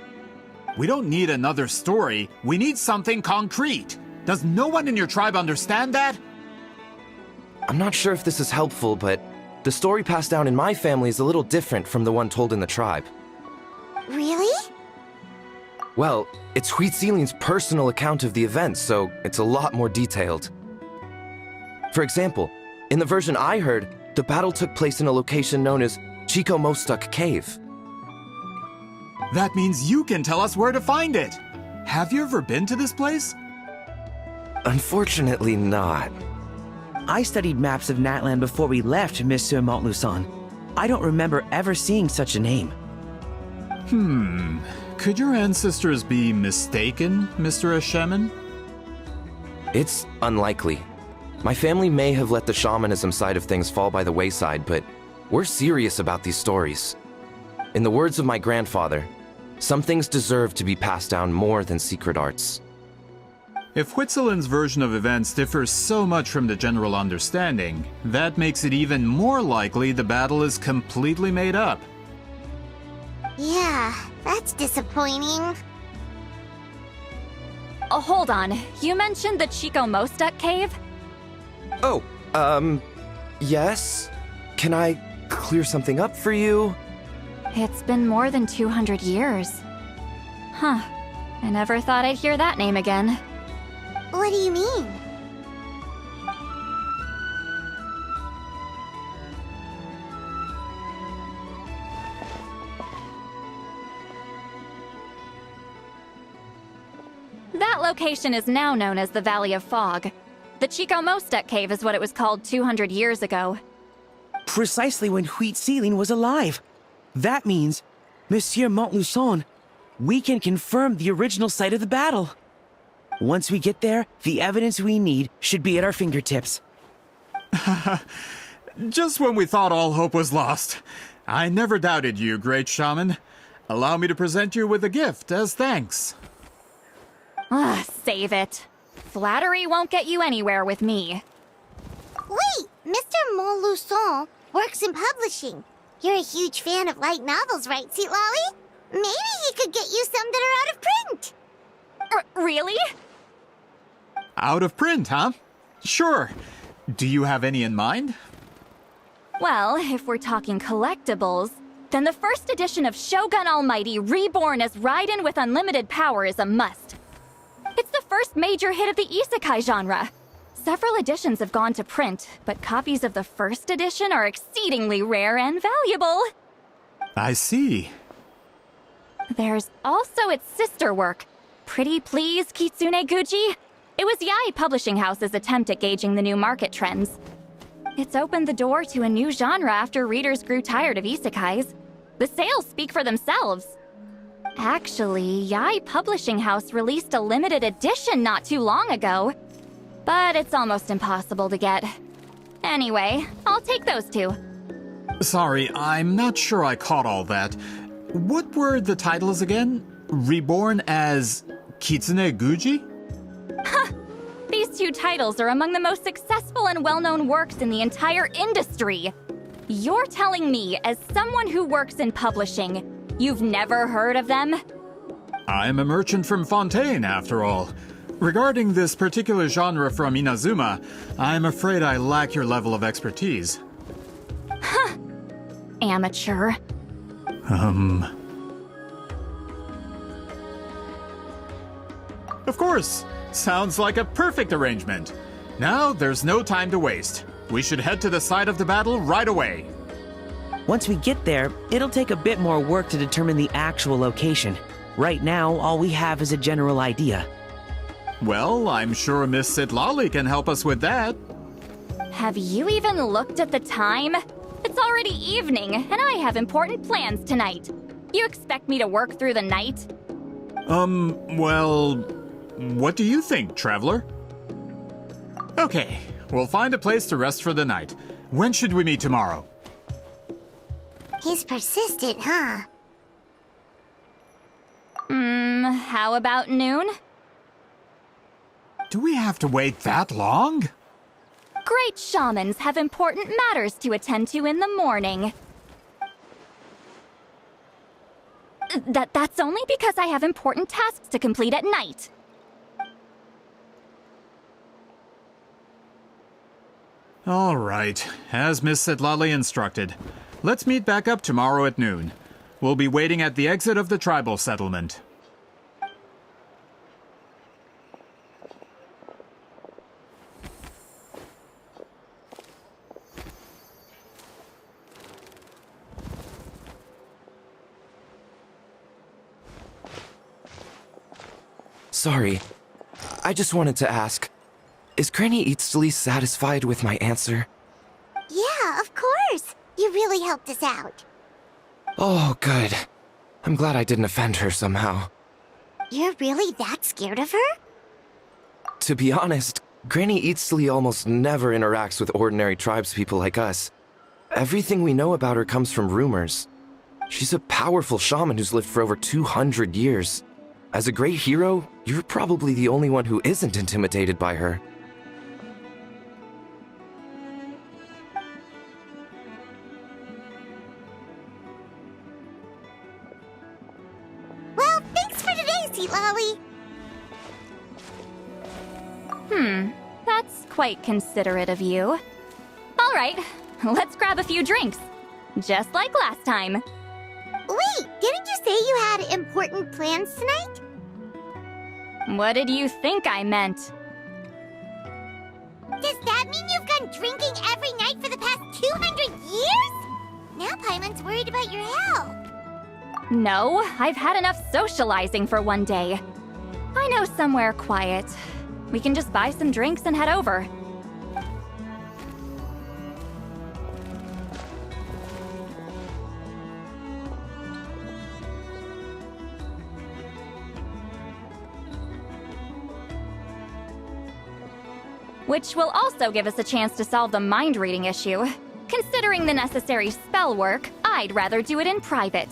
We don't need another story. We need something concrete. Does no one in your tribe understand that? I'm not sure if this is helpful, but the story passed down in my family is a little different from the one told in the tribe. Really? Well, it's Wheat Ceiling's personal account of the event, so it's a lot more detailed. For example, in the version I heard, the battle took place in a location known as Chico Mostuk Cave. That means you can tell us where to find it. Have you ever been to this place? Unfortunately not. I studied maps of Natlan before we left, Monsieur Montluçon. I don't remember ever seeing such a name. Could your ancestors be mistaken, Mr. Asheman? It's unlikely. My family may have let the shamanism side of things fall by the wayside, but we're serious about these stories. In the words of my grandfather, some things deserve to be passed down more than secret arts. If Whitzelin's version of events differs so much from the general understanding, that makes it even more likely the battle is completely made up. Yeah, that's disappointing. Oh, hold on. You mentioned the Chico Mostuk cave? Oh, yes? Can I clear something up for you? It's been more than 200 years. Huh. I never thought I'd hear that name again. What do you mean? That location is now known as the Valley of Fog. The Chico Mostek Cave is what it was called 200 years ago. Precisely when Wheat Ceiling was alive. That means, Monsieur Montluçon, we can confirm the original site of the battle. Once we get there, the evidence we need should be at our fingertips. Just when we thought all hope was lost. I never doubted you, great shaman. Allow me to present you with a gift as thanks. Save it. Flattery won't get you anywhere with me. Wait, Mr. Montluçon works in publishing. You're a huge fan of light novels, right, Citlali? Maybe he could get you some that are out of print. Really? Out of print, huh? Sure. Do you have any in mind? Well, if we're talking collectibles, then the first edition of Shogun Almighty Reborn as Raiden with Unlimited Power is a must. It's the first major hit of the isekai genre. Several editions have gone to print, but copies of the first edition are exceedingly rare and valuable. I see. There's also its sister work, Pretty Please Kitsune Guji. It was Yae Publishing House's attempt at gauging the new market trends. It's opened the door to a new genre after readers grew tired of isekais. The sales speak for themselves. Actually, Yae Publishing House released a limited edition not too long ago, but it's almost impossible to get. Anyway, I'll take those two. Sorry, I'm not sure I caught all that. What were the titles again? Reborn as Kitsune Guji? These two titles are among the most successful and well-known works in the entire industry. You're telling me, as someone who works in publishing, you've never heard of them? I'm a merchant from Fontaine, after all. Regarding this particular genre from Inazuma, I'm afraid I lack your level of expertise. Amateur. Of course! Sounds like a perfect arrangement. Now, there's no time to waste. We should head to the site of the battle right away. Once we get there, it'll take a bit more work to determine the actual location. Right now, all we have is a general idea. Well, I'm sure Miss Citlali can help us with that. Have you even looked at the time? It's already evening, and I have important plans tonight. You expect me to work through the night? Well, what do you think, traveler? Okay, we'll find a place to rest for the night. When should we meet tomorrow? He's persistent, huh? How about noon? Do we have to wait that long? Great shamans have important matters to attend to in the morning. That's only because I have important tasks to complete at night. All right, as Miss Citlali instructed. Let's meet back up tomorrow at noon. We'll be waiting at the exit of the tribal settlement. Sorry. I just wanted to ask, is Granny Eatsley satisfied with my answer? Yeah, of course. You really helped us out. Oh, good. I'm glad I didn't offend her somehow. You're really that scared of her? To be honest, Granny Eatsley almost never interacts with ordinary tribespeople like us. Everything we know about her comes from rumors. She's a powerful shaman who's lived for over 200 years. As a great hero, you're probably the only one who isn't intimidated by her. Well, thanks for today, Citlali. That's quite considerate of you. All right, let's grab a few drinks. Just like last time. Wait, didn't you say you had important plans tonight? What did you think I meant? Does that mean you've gone drinking every night for the past 200 years? Now Paimon's worried about your health. No, I've had enough socializing for one day. I know somewhere quiet. We can just buy some drinks and head over. Which will also give us a chance to solve the mind reading issue. Considering the necessary spell work, I'd rather do it in private.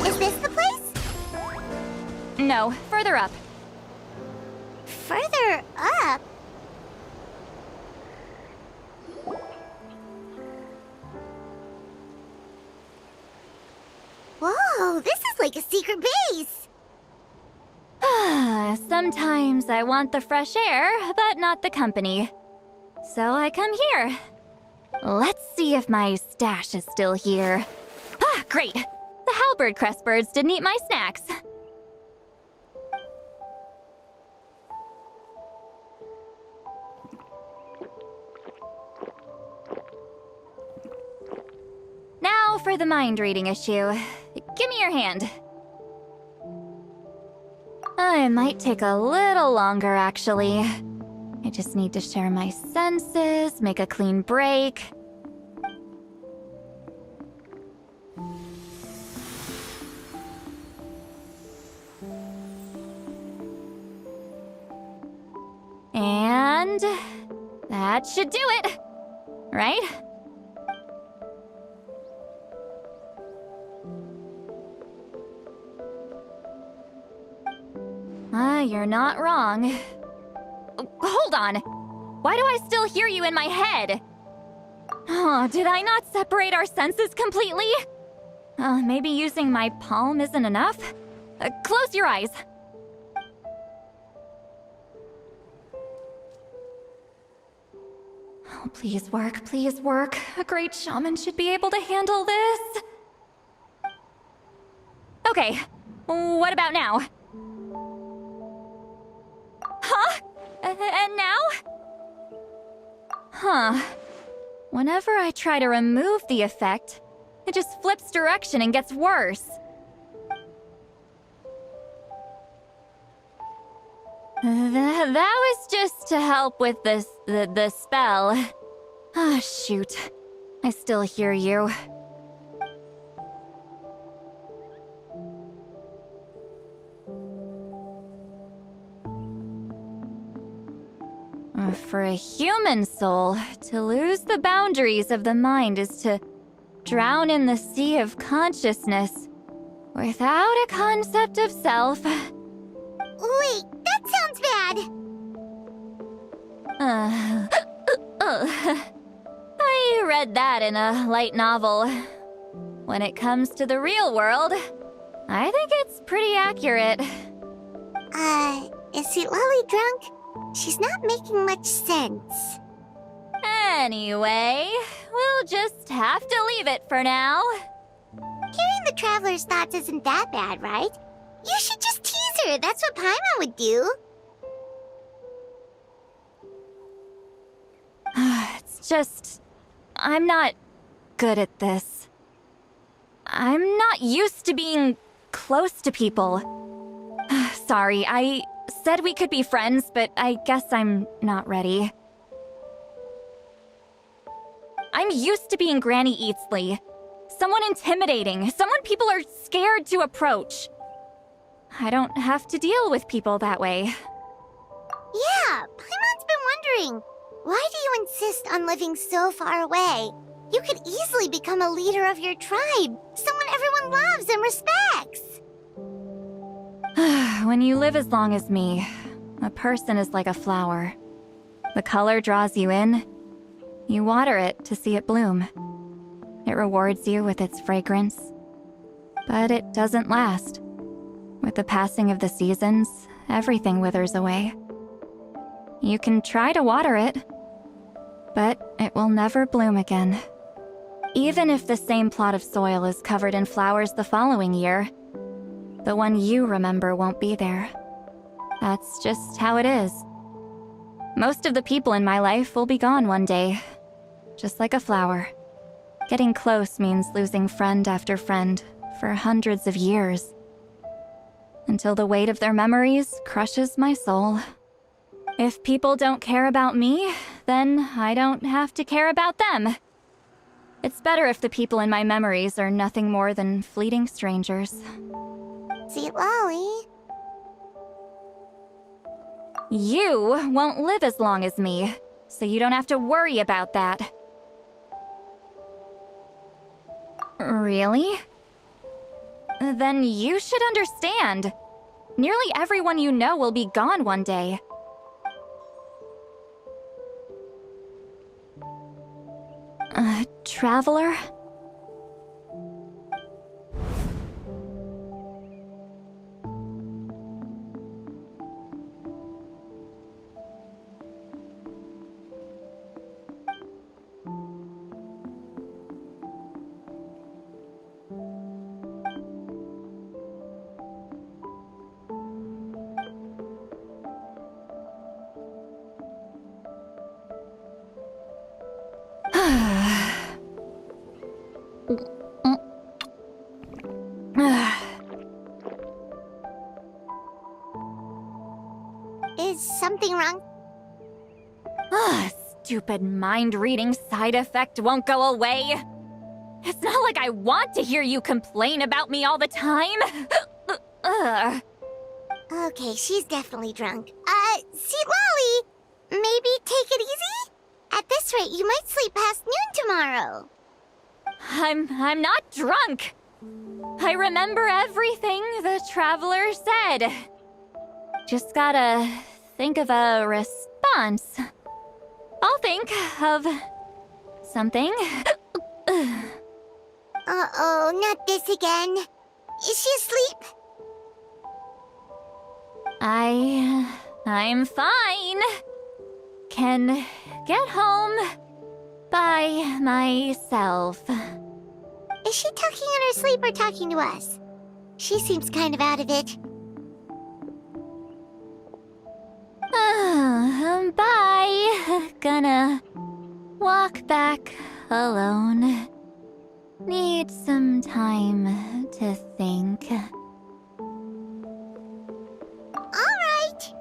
Is this the place? No, further up. Further up? Whoa, this is like a secret base! Sometimes I want the fresh air, but not the company. So I come here. Let's see if my stash is still here. Ah, great! The halberd crest birds didn't eat my snacks. Now for the mind reading issue. Give me your hand. It might take a little longer, actually. I just need to share my senses, make a clean break. And that should do it, right? You're not wrong. Hold on! Why do I still hear you in my head? Oh, did I not separate our senses completely? Maybe using my palm isn't enough? Close your eyes. Oh, please work, please work. A great shaman should be able to handle this. Okay, what about now? Huh? And now? Huh. Whenever I try to remove the effect, it just flips direction and gets worse. That was just to help with the spell. Ah, shoot. I still hear you. For a human soul, to lose the boundaries of the mind is to drown in the sea of consciousness without a concept of self. Wait, that sounds bad! I read that in a light novel. When it comes to the real world, I think it's pretty accurate. Is Lolly drunk? She's not making much sense. Anyway, we'll just have to leave it for now. Hearing the Traveler's thoughts isn't that bad, right? You should just tease her. That's what Paimon would do. It's just... I'm not good at this. I'm not used to being close to people. sorry. I said we could be friends, but I guess I'm not ready. I'm used to being Granny Eatsley. Someone intimidating, someone people are scared to approach. I don't have to deal with people that way. Yeah, Paimon's been wondering, why do you insist on living so far away? You could easily become a leader of your tribe, someone everyone loves and respects. When you live as long as me, a person is like a flower. The color draws you in. You water it to see it bloom. It rewards you with its fragrance. But it doesn't last. With the passing of the seasons, everything withers away. You can try to water it, but it will never bloom again. Even if the same plot of soil is covered in flowers the following year, the one you remember won't be there. That's just how it is. Most of the people in my life will be gone one day, just like a flower. Getting close means losing friend after friend for hundreds of years, until the weight of their memories crushes my soul. If people don't care about me, then I don't have to care about them. It's better if the people in my memories are nothing more than fleeting strangers. Sweet Lolly. You won't live as long as me, so you don't have to worry about that. Really? Then you should understand. Nearly everyone you know will be gone one day. Traveler? Is something wrong? Stupid mind-reading side effect won't go away. It's not like I want to hear you complain about me all the time. Okay, she's definitely drunk. Sweet Lolly, maybe take it easy? At this rate, you might sleep past noon tomorrow. I'm not drunk. I remember everything the traveler said. Just gotta think of a response. I'll think of something. Uh-oh, not this again. Is she asleep? I'm fine. Can get home by myself. Is she talking in her sleep or talking to us? She seems kind of out of it. Bye. Gonna walk back alone. Need some time to think. All right.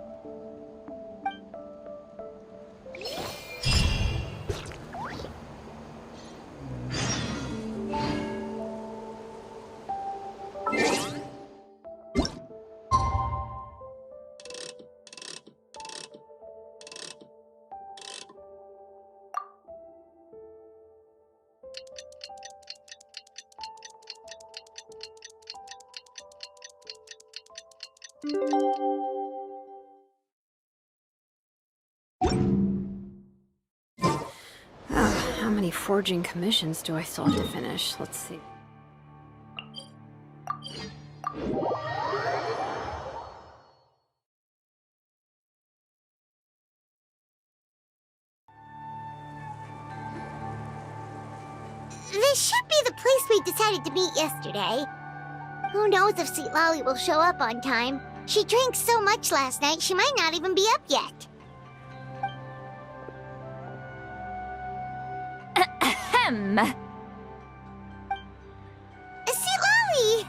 How many forging commissions do I still have to finish? Let's see. This should be the place we decided to meet yesterday. Who knows if Sweet Lolly will show up on time? She drank so much last night, she might not even be up yet. Ahem. Sweet Lolly!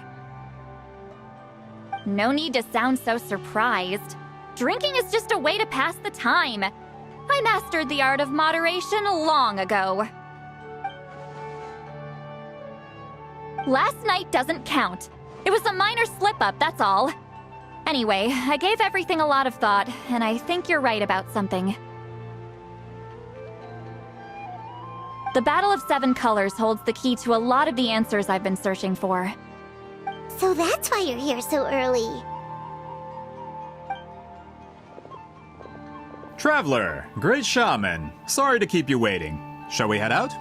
No need to sound so surprised. Drinking is just a way to pass the time. I mastered the art of moderation long ago. Last night doesn't count. It was a minor slip-up, that's all. Anyway, I gave everything a lot of thought, and I think you're right about something. The Battle of Seven Colors holds the key to a lot of the answers I've been searching for. So that's why you're here so early. Traveler, great shaman. Sorry to keep you waiting. Shall we head out?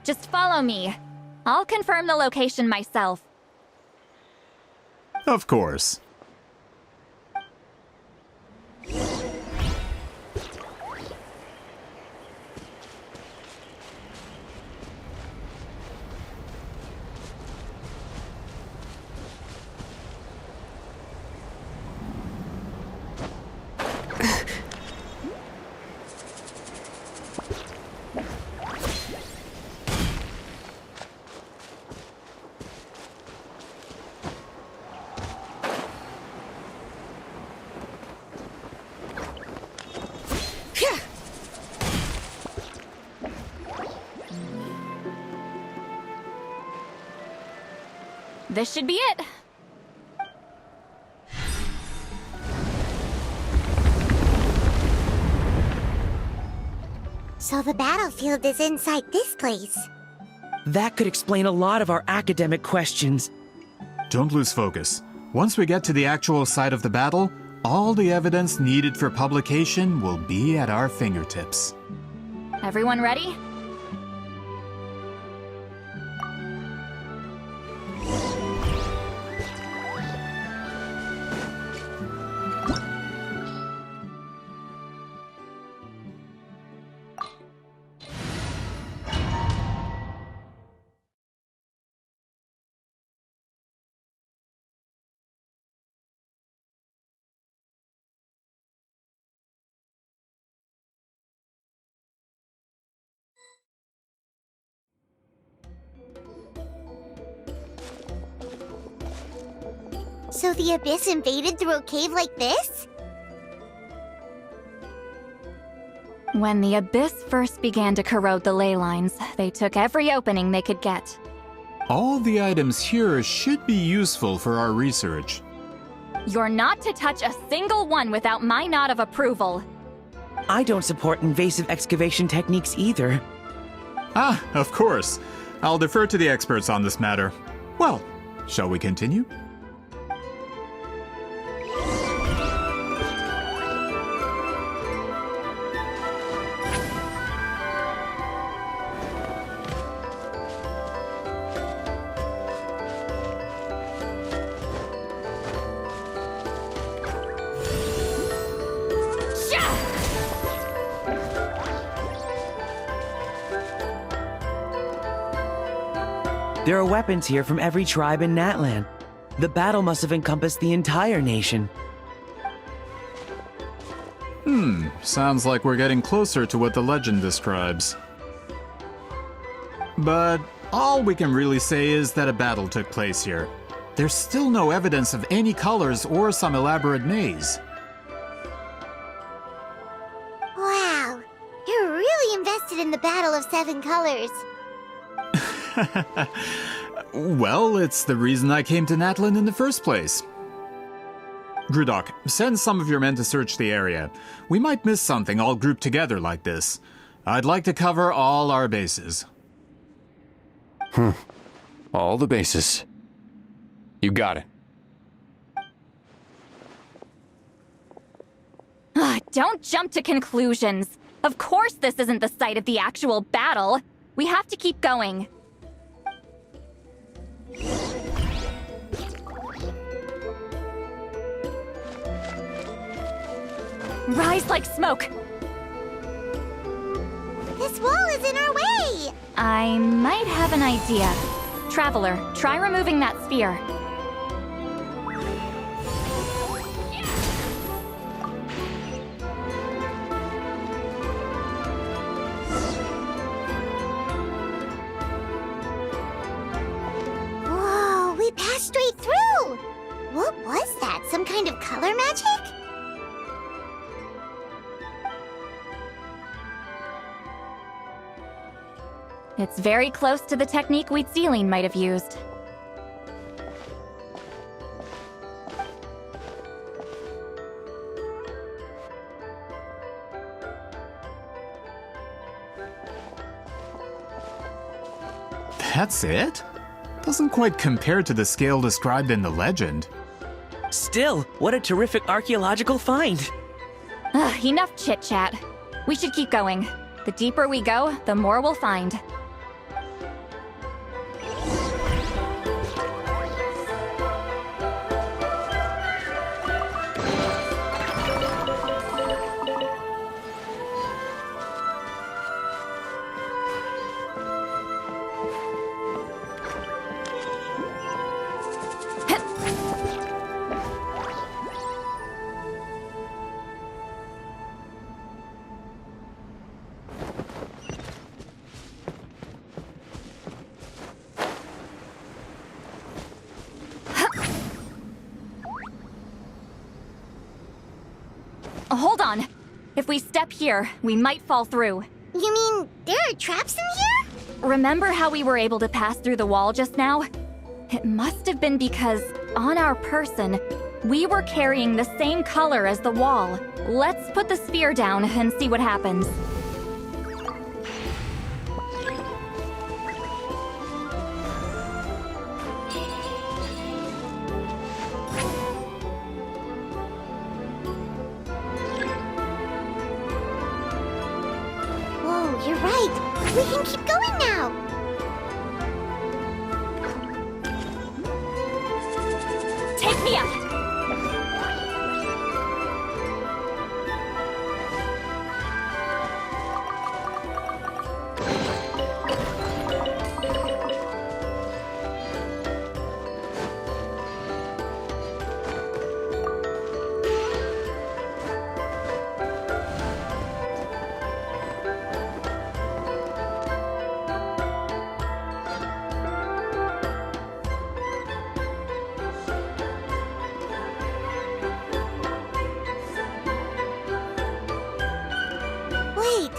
Just follow me. I'll confirm the location myself. Of course. This should be it. So the battlefield is inside this place. That could explain a lot of our academic questions. Don't lose focus. Once we get to the actual site of the battle, all the evidence needed for publication will be at our fingertips. Everyone ready? So the Abyss invaded through a cave like this? When the Abyss first began to corrode the ley lines, they took every opening they could get. All the items here should be useful for our research. You're not to touch a single one without my nod of approval. I don't support invasive excavation techniques either. Ah, of course. I'll defer to the experts on this matter. Well, shall we continue? There are weapons here from every tribe in Natlan. The battle must have encompassed the entire nation. Sounds like we're getting closer to what the legend describes. But all we can really say is that a battle took place here. There's still no evidence of any colors or some elaborate maze. Wow, you're really invested in the Battle of Seven Colors. Well, it's the reason I came to Natlan in the first place. Grudok, send some of your men to search the area. We might miss something all grouped together like this. I'd like to cover all our bases. All the bases. You got it. Don't jump to conclusions. Of course this isn't the site of the actual battle. We have to keep going. Rise like smoke! This wall is in our way! I might have an idea. Traveler, try removing that sphere. kind of color magic? It's very close to the technique Wheatsealing might have used. That's it? Doesn't quite compare to the scale described in the legend. Still, what a terrific archaeological find! Enough chit-chat. We should keep going. The deeper we go, the more we'll find. Hold on. If we step here, we might fall through. You mean there are traps in here? Remember how we were able to pass through the wall just now? It must have been because, on our person, we were carrying the same color as the wall. Let's put the sphere down and see what happens. Whoa, you're right. We can keep going now. Take me up! Wait,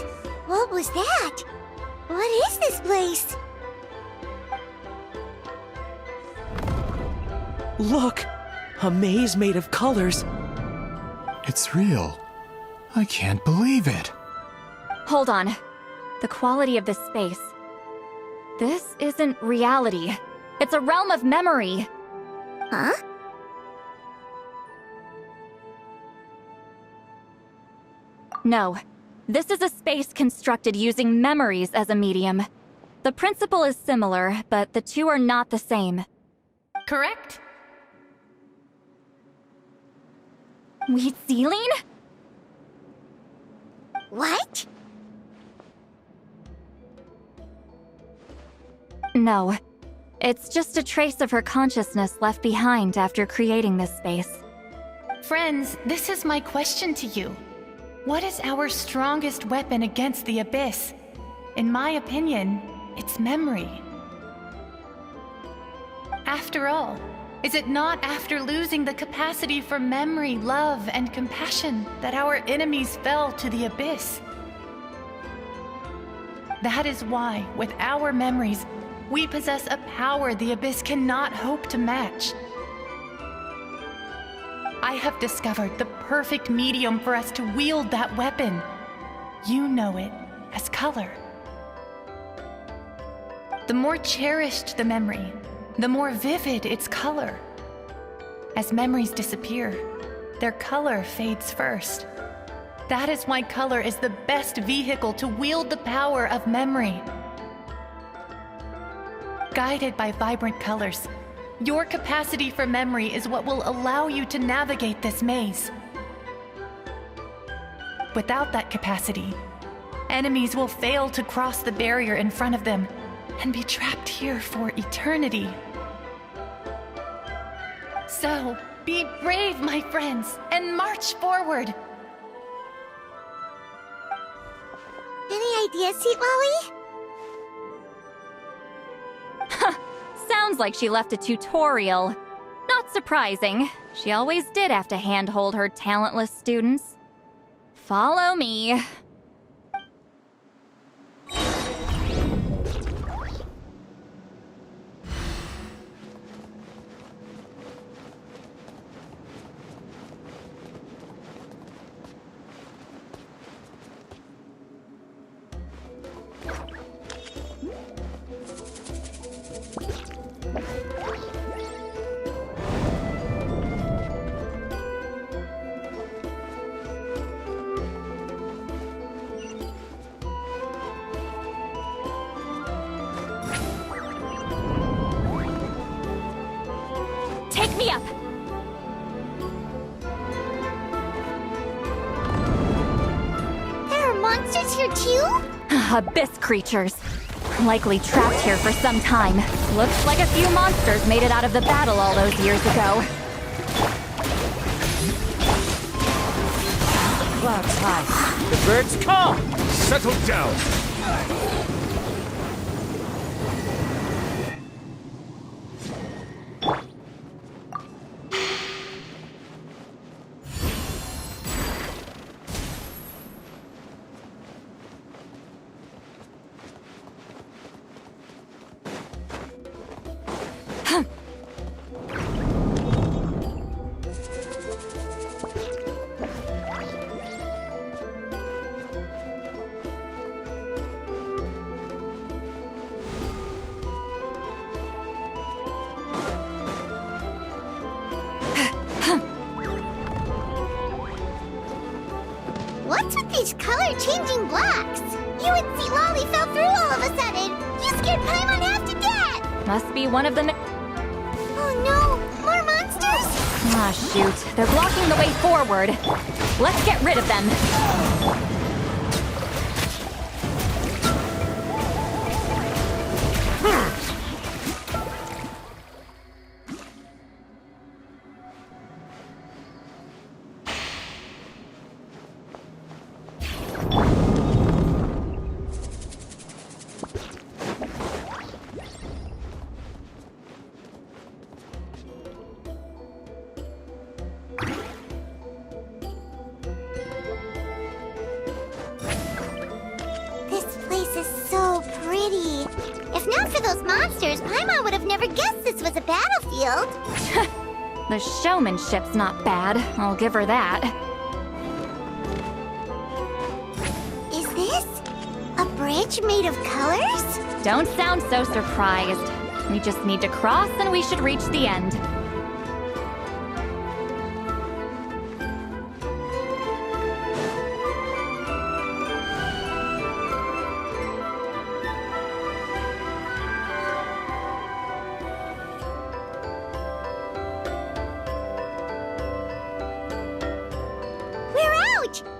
what was that? What is this place? Look! A maze made of colors. It's real. I can't believe it. Hold on. The quality of this space. This isn't reality. It's a realm of memory. Huh? No. This is a space constructed using memories as a medium. The principle is similar, but the two are not the same. Correct? Wheatsealing? What? No. It's just a trace of her consciousness left behind after creating this space. Friends, this is my question to you. What is our strongest weapon against the Abyss? In my opinion, it's memory. After all, is it not after losing the capacity for memory, love, and compassion that our enemies fell to the Abyss? That is why, with our memories, we possess a power the Abyss cannot hope to match. I have discovered the perfect medium for us to wield that weapon. You know it as color. The more cherished the memory, the more vivid its color. As memories disappear, their color fades first. That is why color is the best vehicle to wield the power of memory. Guided by vibrant colors, your capacity for memory is what will allow you to navigate this maze. Without that capacity, enemies will fail to cross the barrier in front of them and be trapped here for eternity. So, be brave, my friends, and march forward! Any ideas, Sweet Lolly? Sounds like she left a tutorial. Not surprising. She always did have to handhold her talentless students. Follow me. Take me up! There are monsters here too? Abyss creatures. Likely trapped here for some time. Looks like a few monsters made it out of the battle all those years ago. Clouds high. The birds calm! Settle down! What's with these color-changing blocks? You and C. Lolly fell through all of a sudden. You scared Paimon half to death. Must be one of the... Oh no, more monsters? Ah, shoot. They're blocking the way forward. Let's get rid of them. If not for those monsters, Paimon would have never guessed this was a battlefield. The showmanship's not bad, I'll give her that. Is this a bridge made of colors? Don't sound so surprised. We just need to cross and we should reach the end.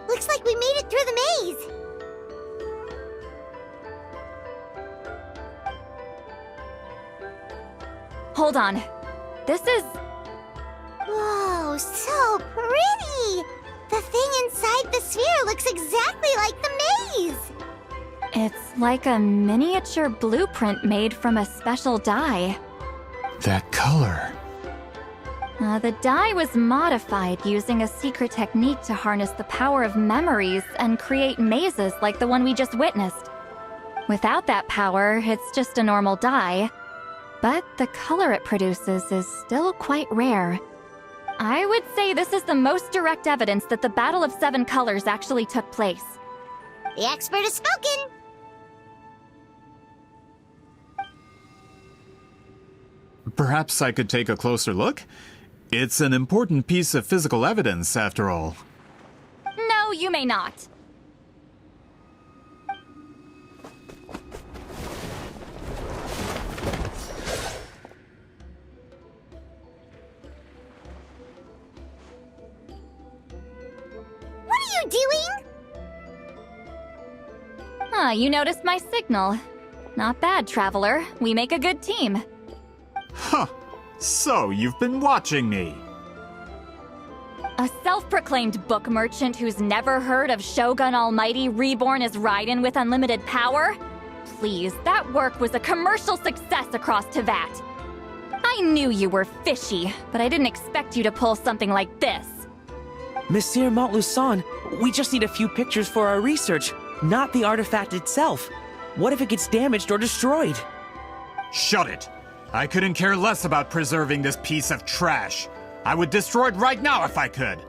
Looks like we made it through the maze. Hold on. This is... Whoa, so pretty! The thing inside the sphere looks exactly like the maze! It's like a miniature blueprint made from a special dye. That color. The dye was modified using a secret technique to harness the power of memories and create mazes like the one we just witnessed. Without that power, it's just a normal dye. But the color it produces is still quite rare. I would say this is the most direct evidence that the Battle of Seven Colors actually took place. The expert has spoken! Perhaps I could take a closer look? It's an important piece of physical evidence, after all. No, you may not. What are you doing? Ah, you noticed my signal. Not bad, Traveler. We make a good team. Huh. So, you've been watching me. A self-proclaimed book merchant who's never heard of Shogun Almighty reborn as Raiden with unlimited power? Please, that work was a commercial success across Teyvat. I knew you were fishy, but I didn't expect you to pull something like this. Monsieur Montluçon, we just need a few pictures for our research, not the artifact itself. What if it gets damaged or destroyed? Shut it! I couldn't care less about preserving this piece of trash. I would destroy it right now if I could.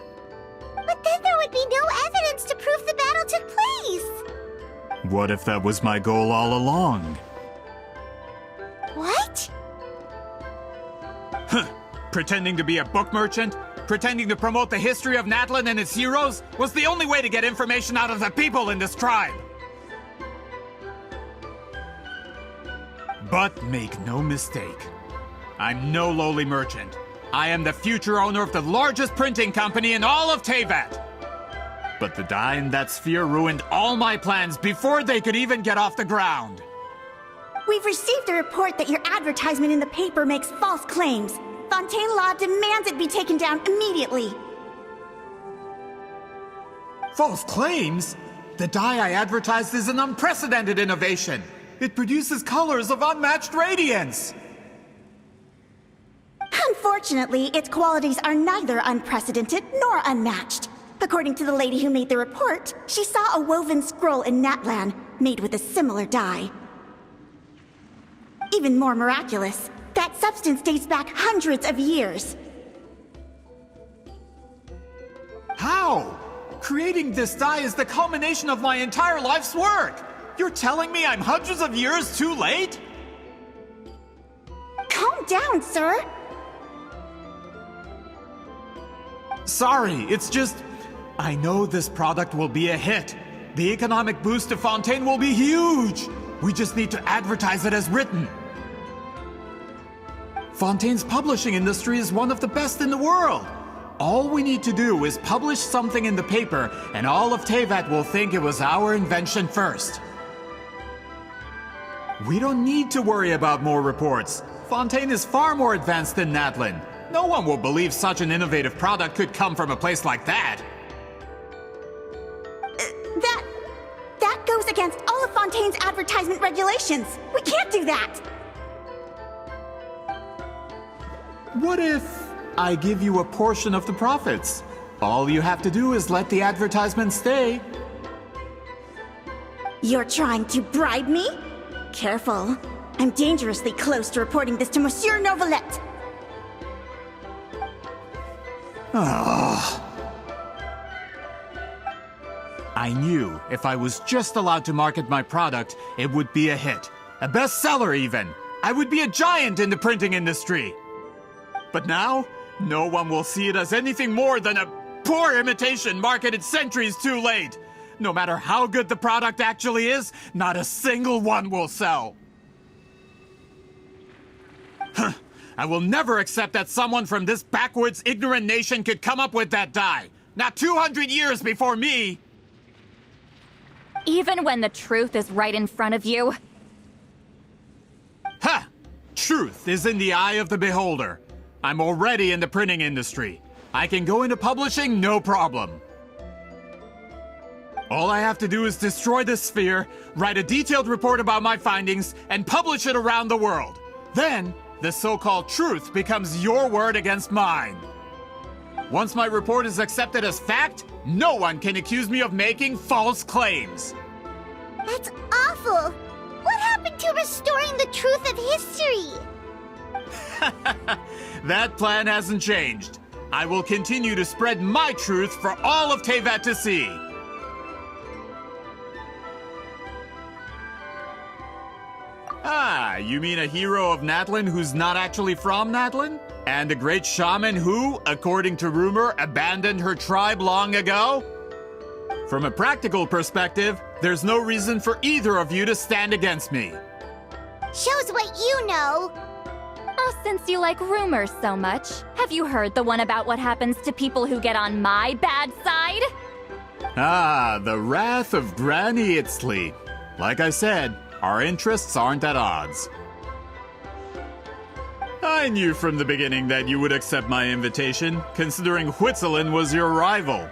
But then there would be no evidence to prove the battle took place. What if that was my goal all along? What? Huh. Pretending to be a book merchant? Pretending to promote the history of Natlan and its heroes was the only way to get information out of the people in this tribe. But make no mistake, I'm no lowly merchant. I am the future owner of the largest printing company in all of Teyvat. But the dye in that sphere ruined all my plans before they could even get off the ground. We've received a report that your advertisement in the paper makes false claims. Fontaine Law demands it be taken down immediately. False claims? The dye I advertised is an unprecedented innovation. It produces colors of unmatched radiance. Unfortunately, its qualities are neither unprecedented nor unmatched. According to the lady who made the report, she saw a woven scroll in Natlan made with a similar dye. Even more miraculous, that substance dates back hundreds of years. How? Creating this dye is the culmination of my entire life's work. You're telling me I'm hundreds of years too late? Calm down, sir. Sorry, it's just... I know this product will be a hit. The economic boost to Fontaine will be huge. We just need to advertise it as written. Fontaine's publishing industry is one of the best in the world. All we need to do is publish something in the paper, and all of Teyvat will think it was our invention first. We don't need to worry about more reports. Fontaine is far more advanced than Natlan. No one will believe such an innovative product could come from a place like that. That goes against all of Fontaine's advertisement regulations. We can't do that. What if I give you a portion of the profits? All you have to do is let the advertisement stay. You're trying to bribe me? Careful. I'm dangerously close to reporting this to Monsieur Novelette. I knew if I was just allowed to market my product, it would be a hit. A bestseller even. I would be a giant in the printing industry. But now, no one will see it as anything more than a poor imitation marketed centuries too late. No matter how good the product actually is, not a single one will sell. Huh. I will never accept that someone from this backwoods, ignorant nation could come up with that dye. Not 200 years before me. Even when the truth is right in front of you? Ha! Truth is in the eye of the beholder. I'm already in the printing industry. I can go into publishing, no problem. All I have to do is destroy this sphere, write a detailed report about my findings, and publish it around the world. Then, the so-called truth becomes your word against mine. Once my report is accepted as fact, no one can accuse me of making false claims. That's awful. What happened to restoring the truth of history? That plan hasn't changed. I will continue to spread my truth for all of Teyvat to see. Ah, you mean a hero of Natlan who's not actually from Natlan? And a great shaman who, according to rumor, abandoned her tribe long ago? From a practical perspective, there's no reason for either of you to stand against me. Shows what you know. Oh, since you like rumors so much, have you heard the one about what happens to people who get on my bad side? Ah, the wrath of Granny Itzley. Like I said, our interests aren't at odds. I knew from the beginning that you would accept my invitation, considering Huitzilin was your rival.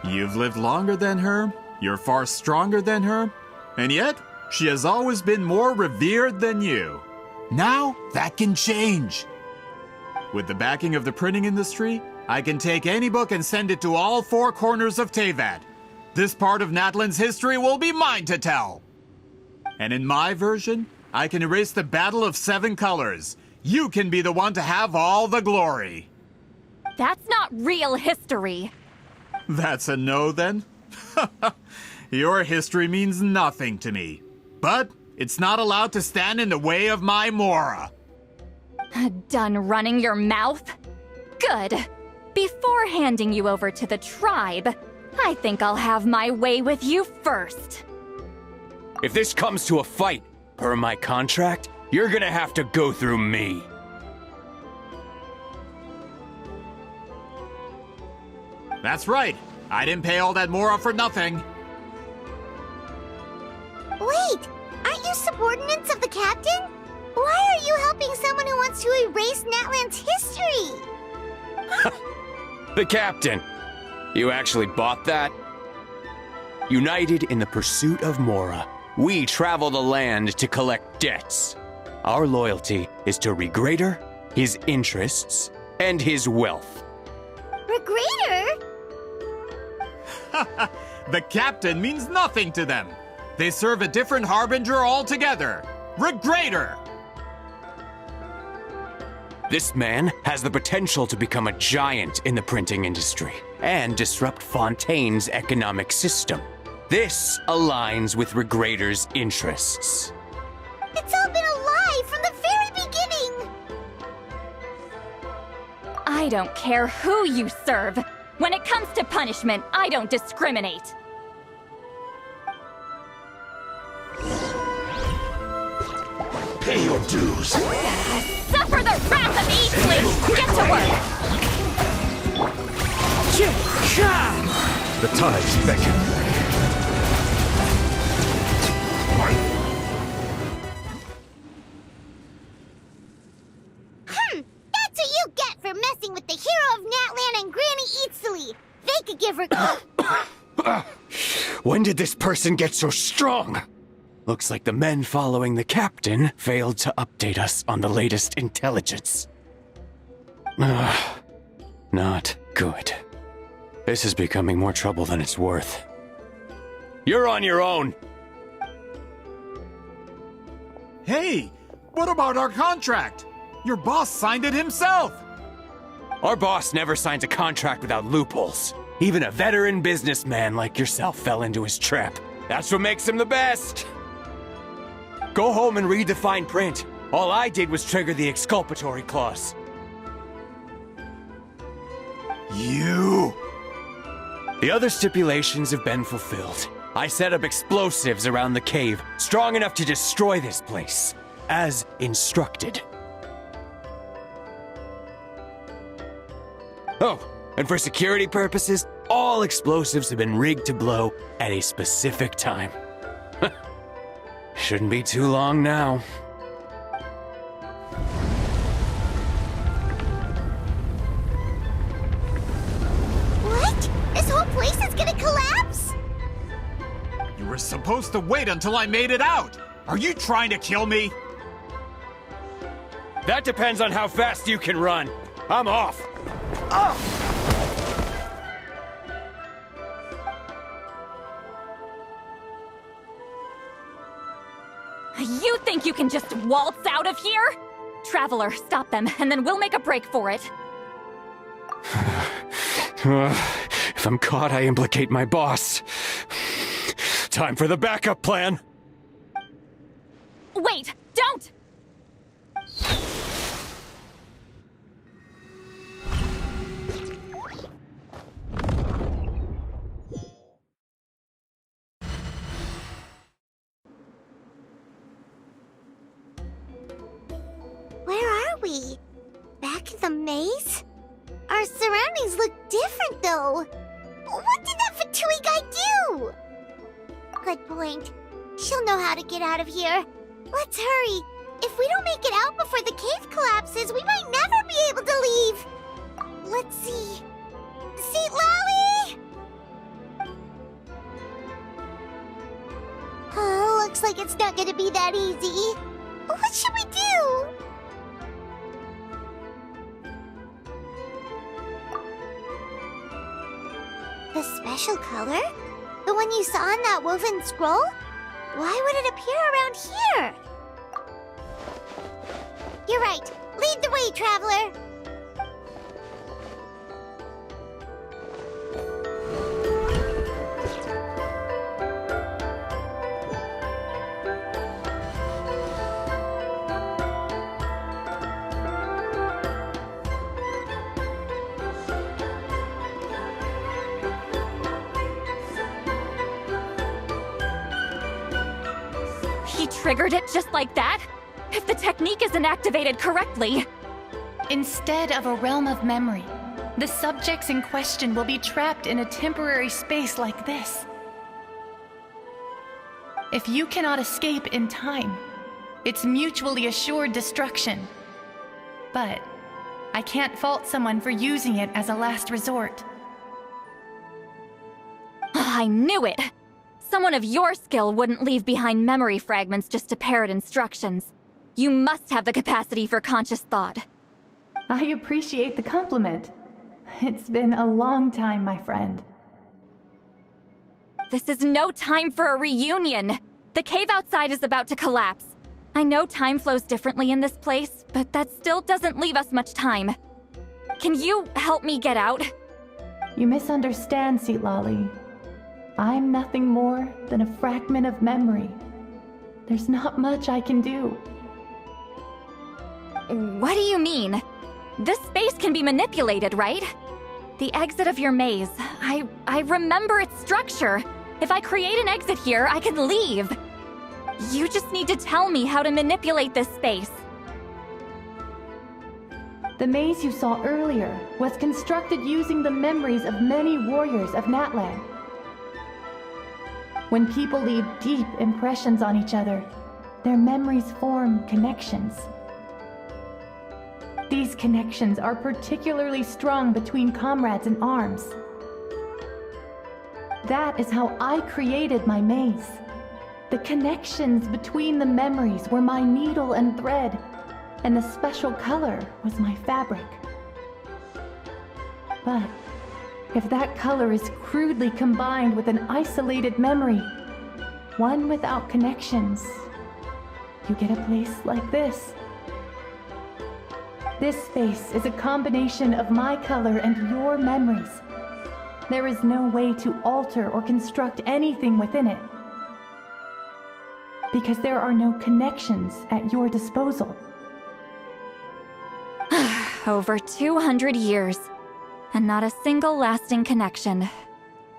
You've lived longer than her, you're far stronger than her, and yet, she has always been more revered than you. Now, that can change. With the backing of the printing industry, I can take any book and send it to all four corners of Teyvat. This part of Natlan's history will be mine to tell. And in my version, I can erase the Battle of Seven Colors. You can be the one to have all the glory. That's not real history. That's a no, then? Your history means nothing to me. But it's not allowed to stand in the way of my Mora. Done running your mouth? Good. Before handing you over to the tribe, I think I'll have my way with you first. If this comes to a fight, per my contract, you're gonna have to go through me. That's right. I didn't pay all that Mora for nothing. Wait, aren't you subordinates of the captain? Why are you helping someone who wants to erase Natlan's history? The captain. You actually bought that? United in the pursuit of Mora, we travel the land to collect debts. Our loyalty is to Regrader, his interests, and his wealth. Regrader? The captain means nothing to them. They serve a different harbinger altogether. Regrader! This man has the potential to become a giant in the printing industry and disrupt Fontaine's economic system. This aligns with Regrader's interests. It's all been a lie from the very beginning! I don't care who you serve. When it comes to punishment, I don't discriminate. Pay your dues. Suffer the wrath of Eastling! Get to work! The tides beckon. That's what you get for messing with the hero of Natlan and Granny Eatsley. They could give her... When did this person get so strong? Looks like the men following the captain failed to update us on the latest intelligence. Not good. This is becoming more trouble than it's worth. You're on your own! Hey, what about our contract? Your boss signed it himself! Our boss never signs a contract without loopholes. Even a veteran businessman like yourself fell into his trap. That's what makes him the best! Go home and read the fine print. All I did was trigger the exculpatory clause. You! The other stipulations have been fulfilled. I set up explosives around the cave, strong enough to destroy this place, as instructed. Oh, and for security purposes, all explosives have been rigged to blow at a specific time. Shouldn't be too long now. What? This whole place is gonna collapse? You were supposed to wait until I made it out! Are you trying to kill me? That depends on how fast you can run. I'm off. You think you can just waltz out of here? Traveler, stop them, and then we'll make a break for it. If I'm caught, I implicate my boss. Time for the backup plan. Wait, don't! Where are we? Back in the maze? Our surroundings look different, though. What did that Fatui guy do? Good point. She'll know how to get out of here. Let's hurry. If we don't make it out before the cave collapses, we might never be able to leave. Let's see. Seat Lally! Oh, looks like it's not gonna be that easy. What should we do? The special color? The one you saw in that woven scroll? Why would it appear around here? You're right. Lead the way, traveler. He triggered it just like that? If the technique isn't activated correctly. Instead of a realm of memory, the subjects in question will be trapped in a temporary space like this. If you cannot escape in time, it's mutually assured destruction. But I can't fault someone for using it as a last resort. I knew it! Someone of your skill wouldn't leave behind memory fragments just to parrot instructions. You must have the capacity for conscious thought. I appreciate the compliment. It's been a long time, my friend. This is no time for a reunion! The cave outside is about to collapse. I know time flows differently in this place, but that still doesn't leave us much time. Can you help me get out? You misunderstand, Seatlali. I'm nothing more than a fragment of memory. There's not much I can do. What do you mean? This space can be manipulated, right? The exit of your maze. I remember its structure. If I create an exit here, I can leave. You just need to tell me how to manipulate this space. The maze you saw earlier was constructed using the memories of many warriors of Natlan. When people leave deep impressions on each other, their memories form connections. These connections are particularly strong between comrades in arms. That is how I created my maze. The connections between the memories were my needle and thread, and the special color was my fabric. But if that color is crudely combined with an isolated memory, one without connections, you get a place like this. This space is a combination of my color and your memories. There is no way to alter or construct anything within it, because there are no connections at your disposal. Over 200 years, and not a single lasting connection.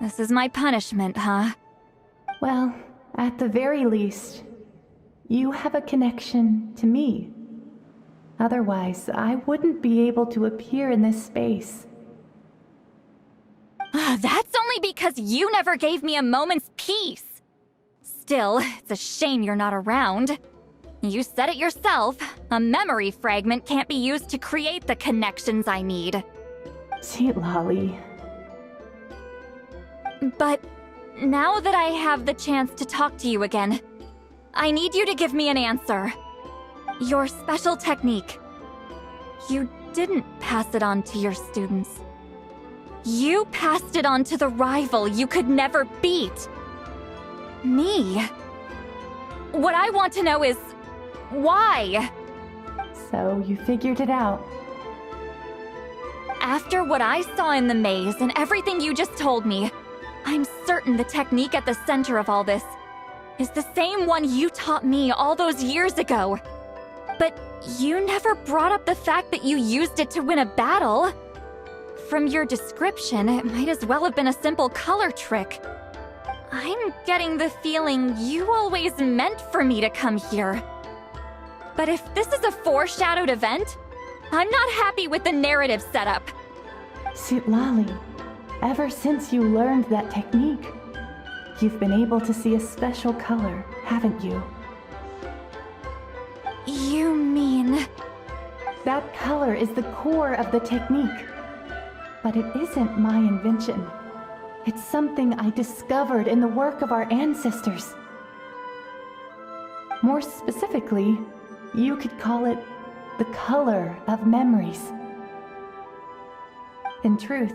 This is my punishment, huh? Well, at the very least, you have a connection to me. Otherwise, I wouldn't be able to appear in this space. That's only because you never gave me a moment's peace. Still, it's a shame you're not around. You said it yourself. A memory fragment can't be used to create the connections I need. Seatlali. But now that I have the chance to talk to you again, I need you to give me an answer. Your special technique. You didn't pass it on to your students. You passed it on to the rival you could never beat. Me. What I want to know is, why? So you figured it out. After what I saw in the maze and everything you just told me, I'm certain the technique at the center of all this is the same one you taught me all those years ago. But you never brought up the fact that you used it to win a battle. From your description, it might as well have been a simple color trick. I'm getting the feeling you always meant for me to come here. But if this is a foreshadowed event, I'm not happy with the narrative setup. Seatlali, ever since you learned that technique, you've been able to see a special color, haven't you? You mean... That color is the core of the technique. But it isn't my invention. It's something I discovered in the work of our ancestors. More specifically, you could call it the color of memories. In truth,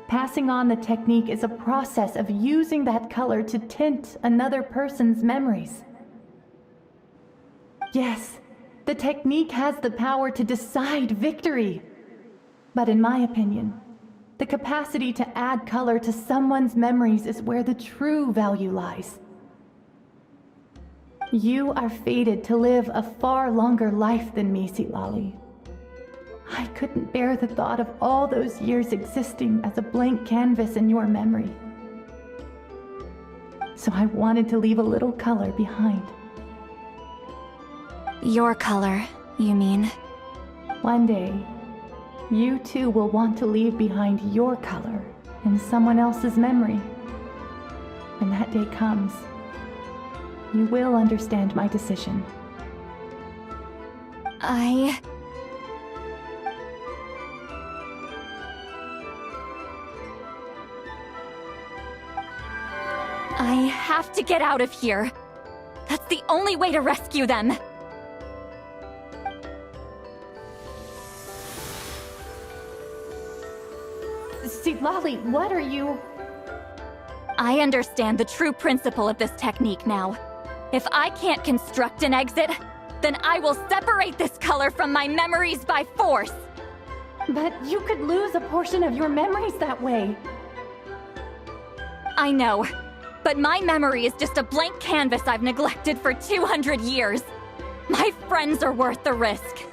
passing on the technique is a process of using that color to tint another person's memories. Yes, the technique has the power to decide victory. But in my opinion, the capacity to add color to someone's memories is where the true value lies. You are fated to live a far longer life than me, Sitlali. I couldn't bear the thought of all those years existing as a blank canvas in your memory. So I wanted to leave a little color behind. Your color, you mean? One day, you too will want to leave behind your color in someone else's memory. When that day comes, you will understand my decision. I have to get out of here. That's the only way to rescue them. Sitlali, what are you? I understand the true principle of this technique now. If I can't construct an exit, then I will separate this color from my memories by force. But you could lose a portion of your memories that way. I know, but my memory is just a blank canvas I've neglected for 200 years. My friends are worth the risk.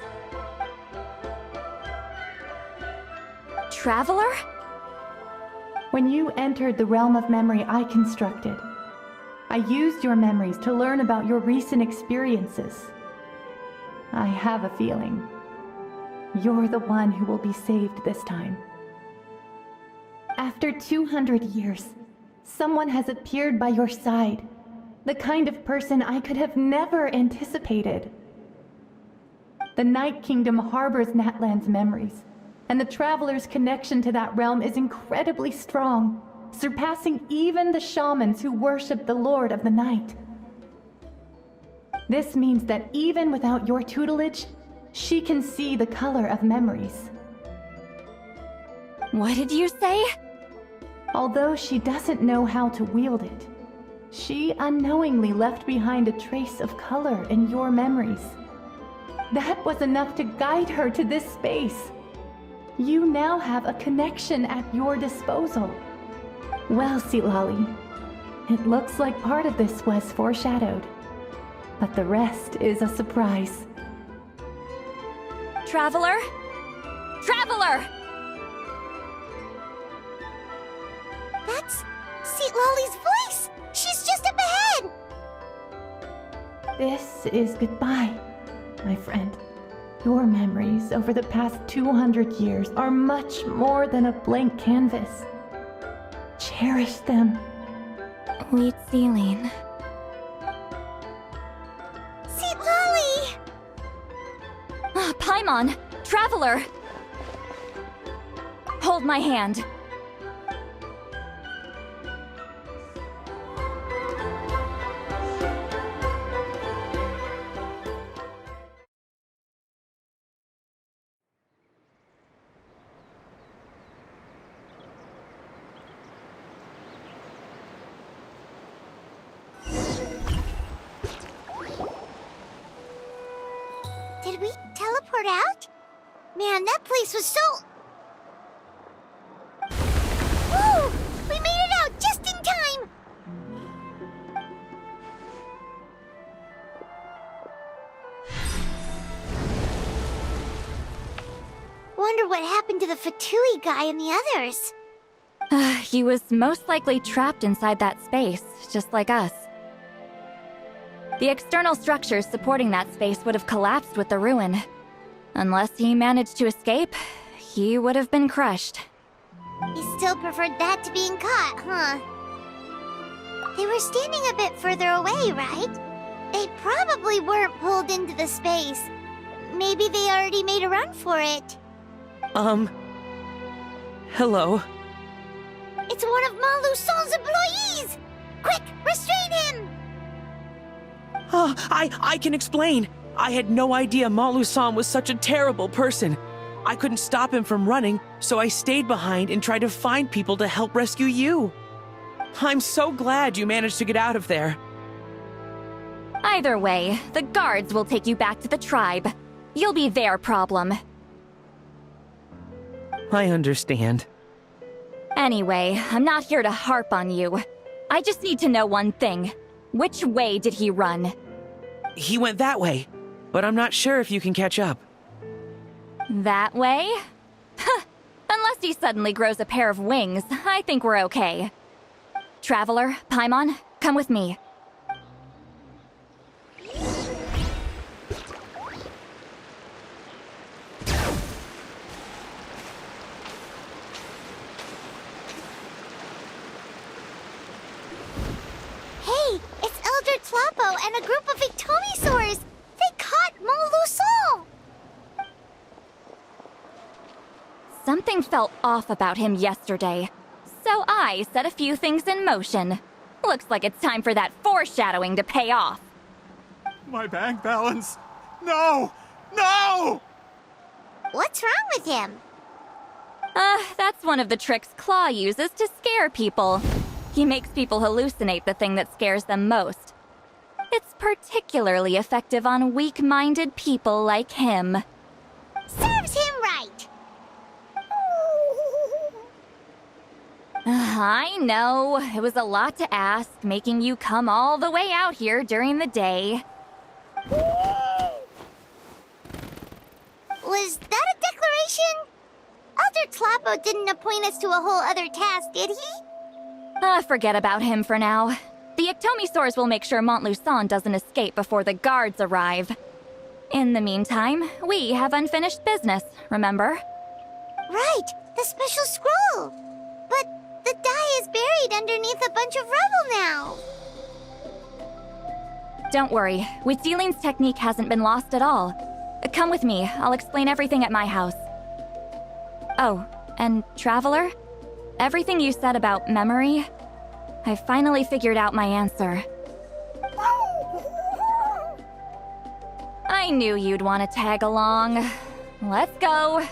Traveler? When you entered the realm of memory I constructed, I used your memories to learn about your recent experiences. I have a feeling you're the one who will be saved this time. After 200 years, someone has appeared by your side, the kind of person I could have never anticipated. The Night Kingdom harbors Natlan's memories, and the Traveler's connection to that realm is incredibly strong, surpassing even the shamans who worship the Lord of the Night. This means that even without your tutelage, she can see the color of memories. What did you say? Although she doesn't know how to wield it, she unknowingly left behind a trace of color in your memories. That was enough to guide her to this space. You now have a connection at your disposal. Well, Sitlali, it looks like part of this was foreshadowed, but the rest is a surprise. Traveler? Traveler! That's Sitlali's voice! She's just up ahead! This is goodbye, my friend. Your memories over the past 200 years are much more than a blank canvas. Cherish them. Wheat Celine. Sitlali! Paimon! Traveler! Hold my hand. Did we teleport out? Man, that place was so... Woo! We made it out just in time! Wonder what happened to the Fatui guy and the others. He was most likely trapped inside that space, just like us. The external structures supporting that space would have collapsed with the ruin. Unless he managed to escape, he would have been crushed. He still preferred that to being caught, huh? They were standing a bit further away, right? They probably weren't pulled into the space. Maybe they already made a run for it. Hello? It's one of Maluson's employees! Quick, restrain him! Oh, I can explain. I had no idea Montluçon was such a terrible person. I couldn't stop him from running, so I stayed behind and tried to find people to help rescue you. I'm so glad you managed to get out of there. Either way, the guards will take you back to the tribe. You'll be their problem. I understand. Anyway, I'm not here to harp on you. I just need to know one thing. Which way did he run? He went that way, but I'm not sure if you can catch up. That way? Unless he suddenly grows a pair of wings, I think we're okay. Traveler, Paimon, come with me. Hey, it's Elder Tlapo and a group of Victomisaurs! They caught Montluçon! Something felt off about him yesterday, so I set a few things in motion. Looks like it's time for that foreshadowing to pay off. My bank balance! No! No! What's wrong with him? That's one of the tricks Claw uses to scare people. He makes people hallucinate the thing that scares them most. It's particularly effective on weak-minded people like him. Serves him right! I know, it was a lot to ask, making you come all the way out here during the day. Was that a declaration? Elder Tlapo didn't appoint us to a whole other task, did he? Forget about him for now. The Ectomisaurs will make sure Montluçon doesn't escape before the guards arrive. In the meantime, we have unfinished business, remember? Right, the special scroll. But the die is buried underneath a bunch of rubble now. Don't worry, Witzeline's technique hasn't been lost at all. Come with me, I'll explain everything at my house. Oh, and Traveler? Everything you said about memory, I finally figured out my answer. I knew you'd want to tag along. Let's go.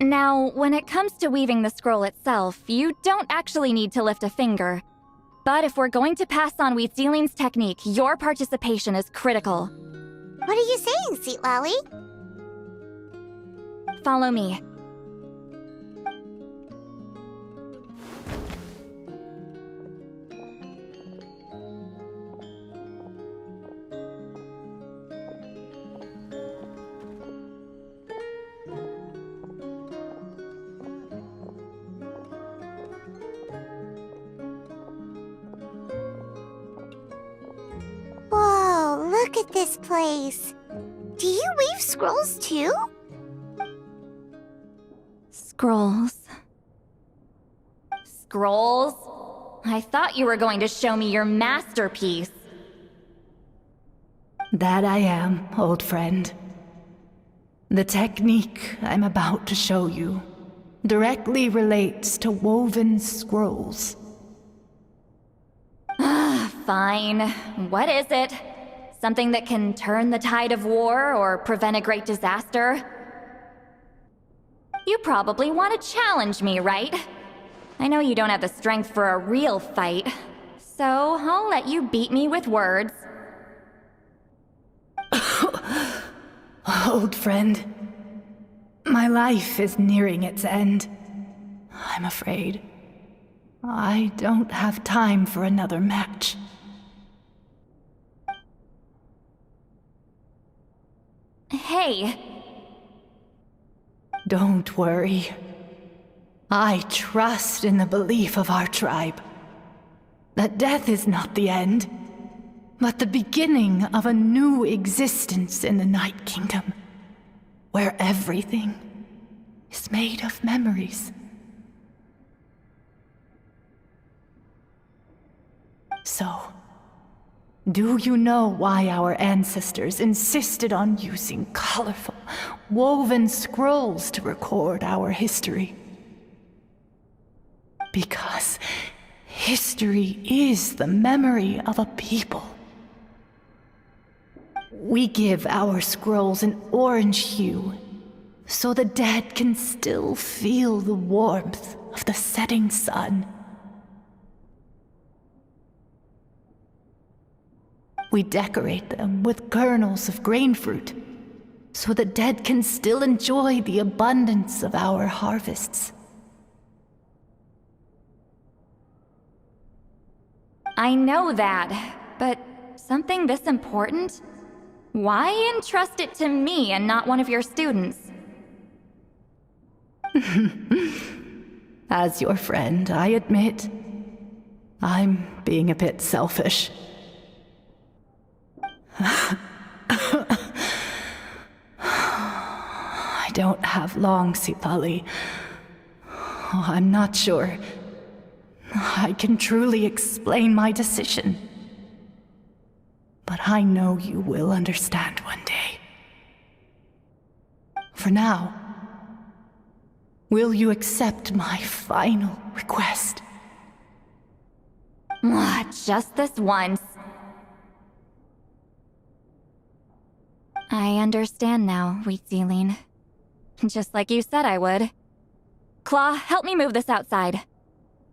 Now, when it comes to weaving the scroll itself, you don't actually need to lift a finger. But if we're going to pass on Witzeline's technique, your participation is critical. What are you saying, Sweet Lolly? Follow me. Whoa, look at this place. Do you weave scrolls too? Scrolls. Scrolls? I thought you were going to show me your masterpiece. That I am, old friend. The technique I'm about to show you directly relates to woven scrolls. Fine. What is it? Something that can turn the tide of war or prevent a great disaster? You probably want to challenge me, right? I know you don't have the strength for a real fight, So I'll let you beat me with words. Old friend, my life is nearing its end. I'm afraid I don't have time for another match. Hey. Don't worry. I trust in the belief of our tribe that death is not the end, but the beginning of a new existence in the Night Kingdom, where everything is made of memories. So, do you know why our ancestors insisted on using colorful, woven scrolls to record our history? Because history is the memory of a people. We give our scrolls an orange hue, so the dead can still feel the warmth of the setting sun. We decorate them with kernels of grain fruit, so the dead can still enjoy the abundance of our harvests. I know that, but something this important? Why entrust it to me and not one of your students? As your friend, I admit, I'm being a bit selfish. I don't have long, Sipali. I'm not sure I can truly explain my decision. But I know you will understand one day. For now, will you accept my final request? Just this once. I understand now, Wheatsealing. Just like you said I would. Claw, help me move this outside.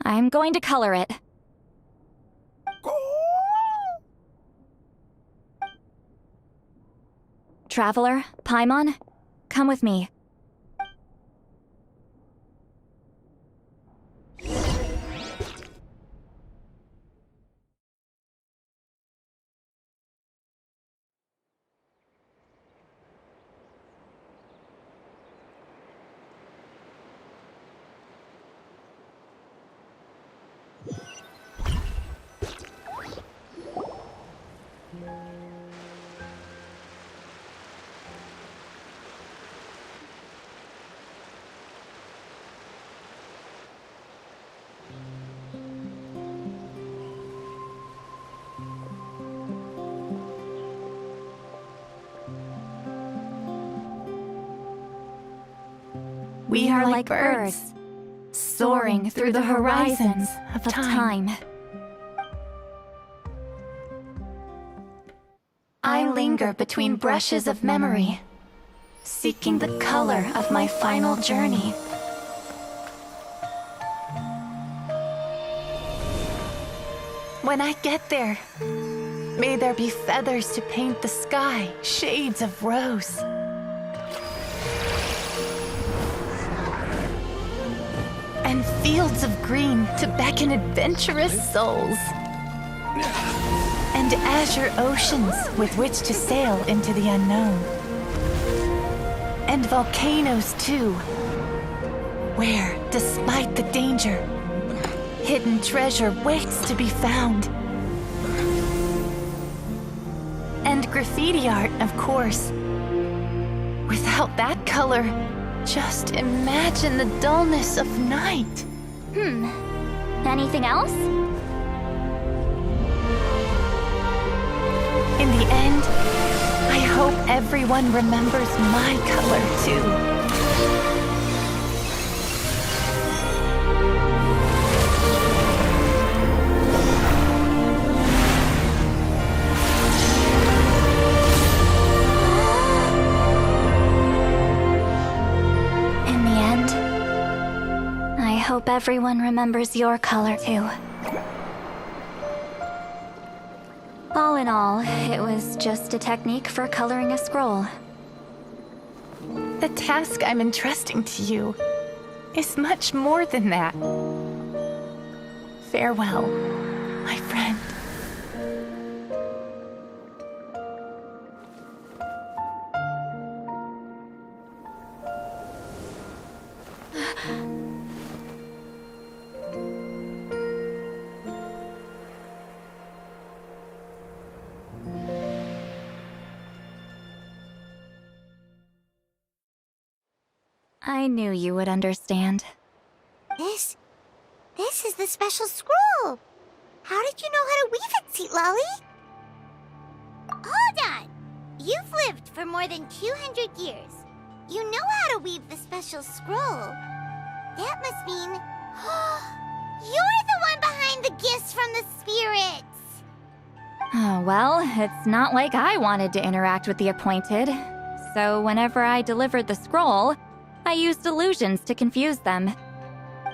I'm going to color it. Traveler, Paimon, come with me. We are like birds, soaring through the horizons of time. I linger between brushes of memory, seeking the color of my final journey. When I get there, may there be feathers to paint the sky, shades of rose. And fields of green to beckon adventurous souls. And azure oceans with which to sail into the unknown. And volcanoes too, where, despite the danger, hidden treasure waits to be found. And graffiti art, of course. Without that color, just imagine the dullness of night. Anything else? In the end, I hope everyone remembers my color too. I hope everyone remembers your color too. All in all, it was just a technique for coloring a scroll. The task I'm entrusting to you is much more than that. Farewell, my friend. I knew you would understand. This is the special scroll. How did you know how to weave it, Seat Lolly? Hold on. You've lived for more than 200 years. You know how to weave the special scroll. That must mean you're the one behind the gifts from the spirits. Oh, well, it's not like I wanted to interact with the appointed. So whenever I delivered the scroll, I used illusions to confuse them.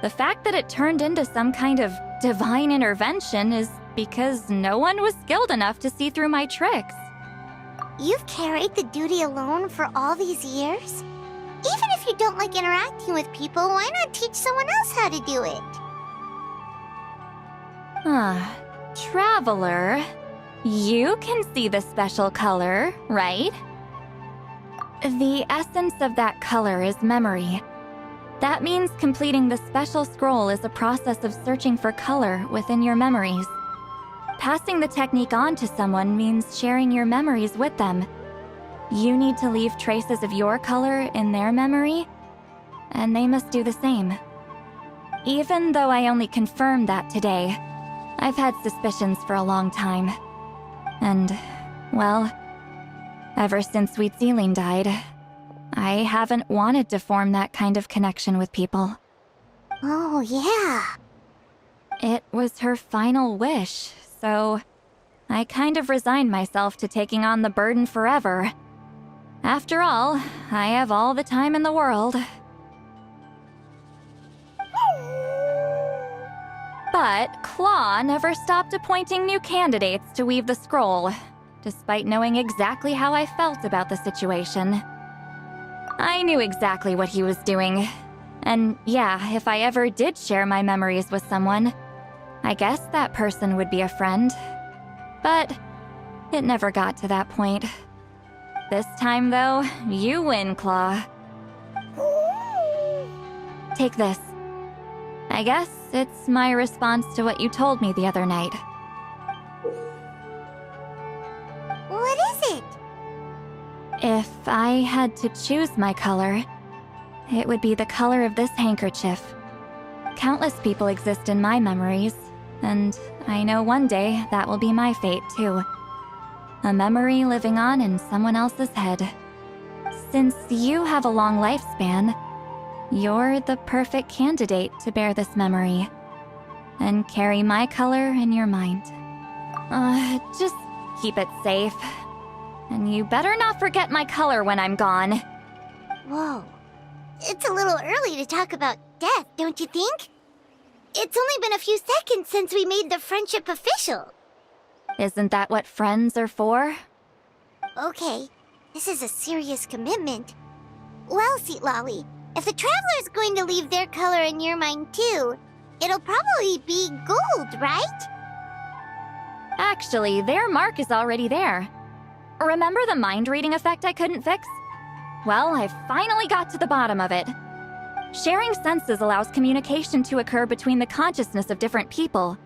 The fact that it turned into some kind of divine intervention is because no one was skilled enough to see through my tricks. You've carried the duty alone for all these years? Even if you don't like interacting with people, why not teach someone else how to do it? Traveler, you can see the special color, right? The essence of that color is memory. That means completing the special scroll is a process of searching for color within your memories. Passing the technique on to someone means sharing your memories with them. You need to leave traces of your color in their memory, and they must do the same. Even though I only confirmed that today, I've had suspicions for a long time. And, well, ever since Sweet Celine died, I haven't wanted to form that kind of connection with people. Oh, yeah. It was her final wish, so I kind of resigned myself to taking on the burden forever. After all, I have all the time in the world. But Claw never stopped appointing new candidates to weave the scroll, despite knowing exactly how I felt about the situation. I knew exactly what he was doing. And yeah, if I ever did share my memories with someone, I guess that person would be a friend. But it never got to that point. This time, though, you win, Claw. Take this. I guess it's my response to what you told me the other night. What is it? If I had to choose my color, it would be the color of this handkerchief. Countless people exist in my memories, and I know one day that will be my fate, too. A memory living on in someone else's head. Since you have a long lifespan, you're the perfect candidate to bear this memory and carry my color in your mind. Just keep it safe. And you better not forget my color when I'm gone. Whoa. It's a little early to talk about death, don't you think? It's only been a few seconds since we made the friendship official. Isn't that what friends are for? Okay, this is a serious commitment. Well, Seat Lolly, if the Traveler's going to leave their color in your mind too, it'll probably be gold, right? Actually, their mark is already there. Remember the mind-reading effect I couldn't fix? Well, I finally got to the bottom of it. Sharing senses allows communication to occur between the consciousness of different people.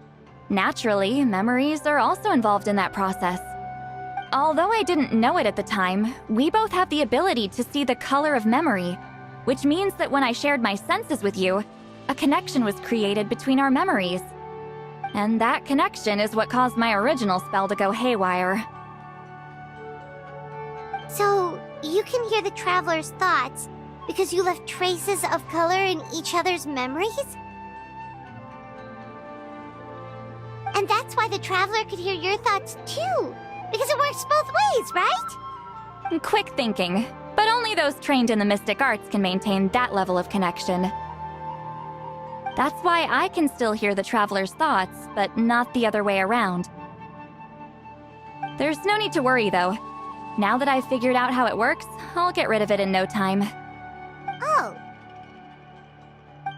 Naturally, memories are also involved in that process. Although I didn't know it at the time, we both have the ability to see the color of memory, which means that when I shared my senses with you, a connection was created between our memories. And that connection is what caused my original spell to go haywire. So, you can hear the Traveler's thoughts because you left traces of color in each other's memories? And that's why the Traveler could hear your thoughts too, because it works both ways, right? Quick thinking, but only those trained in the mystic arts can maintain that level of connection. That's why I can still hear the Traveler's thoughts, but not the other way around. There's no need to worry, though. Now that I've figured out how it works, I'll get rid of it in no time. Oh.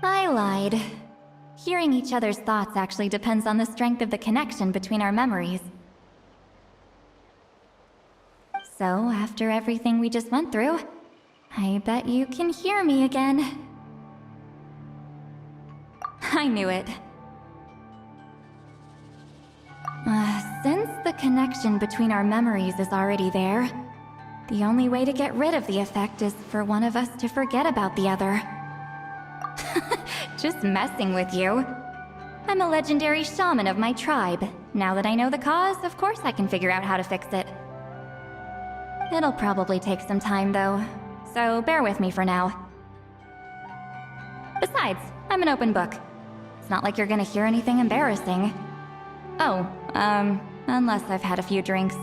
I lied. Hearing each other's thoughts actually depends on the strength of the connection between our memories. So, after everything we just went through, I bet you can hear me again. I knew it. Since the connection between our memories is already there, the only way to get rid of the effect is for one of us to forget about the other. Just messing with you. I'm a legendary shaman of my tribe. Now that I know the cause, of course I can figure out how to fix it. It'll probably take some time, though, so bear with me for now. Besides, I'm an open book. It's not like you're gonna hear anything embarrassing. Oh, unless I've had a few drinks.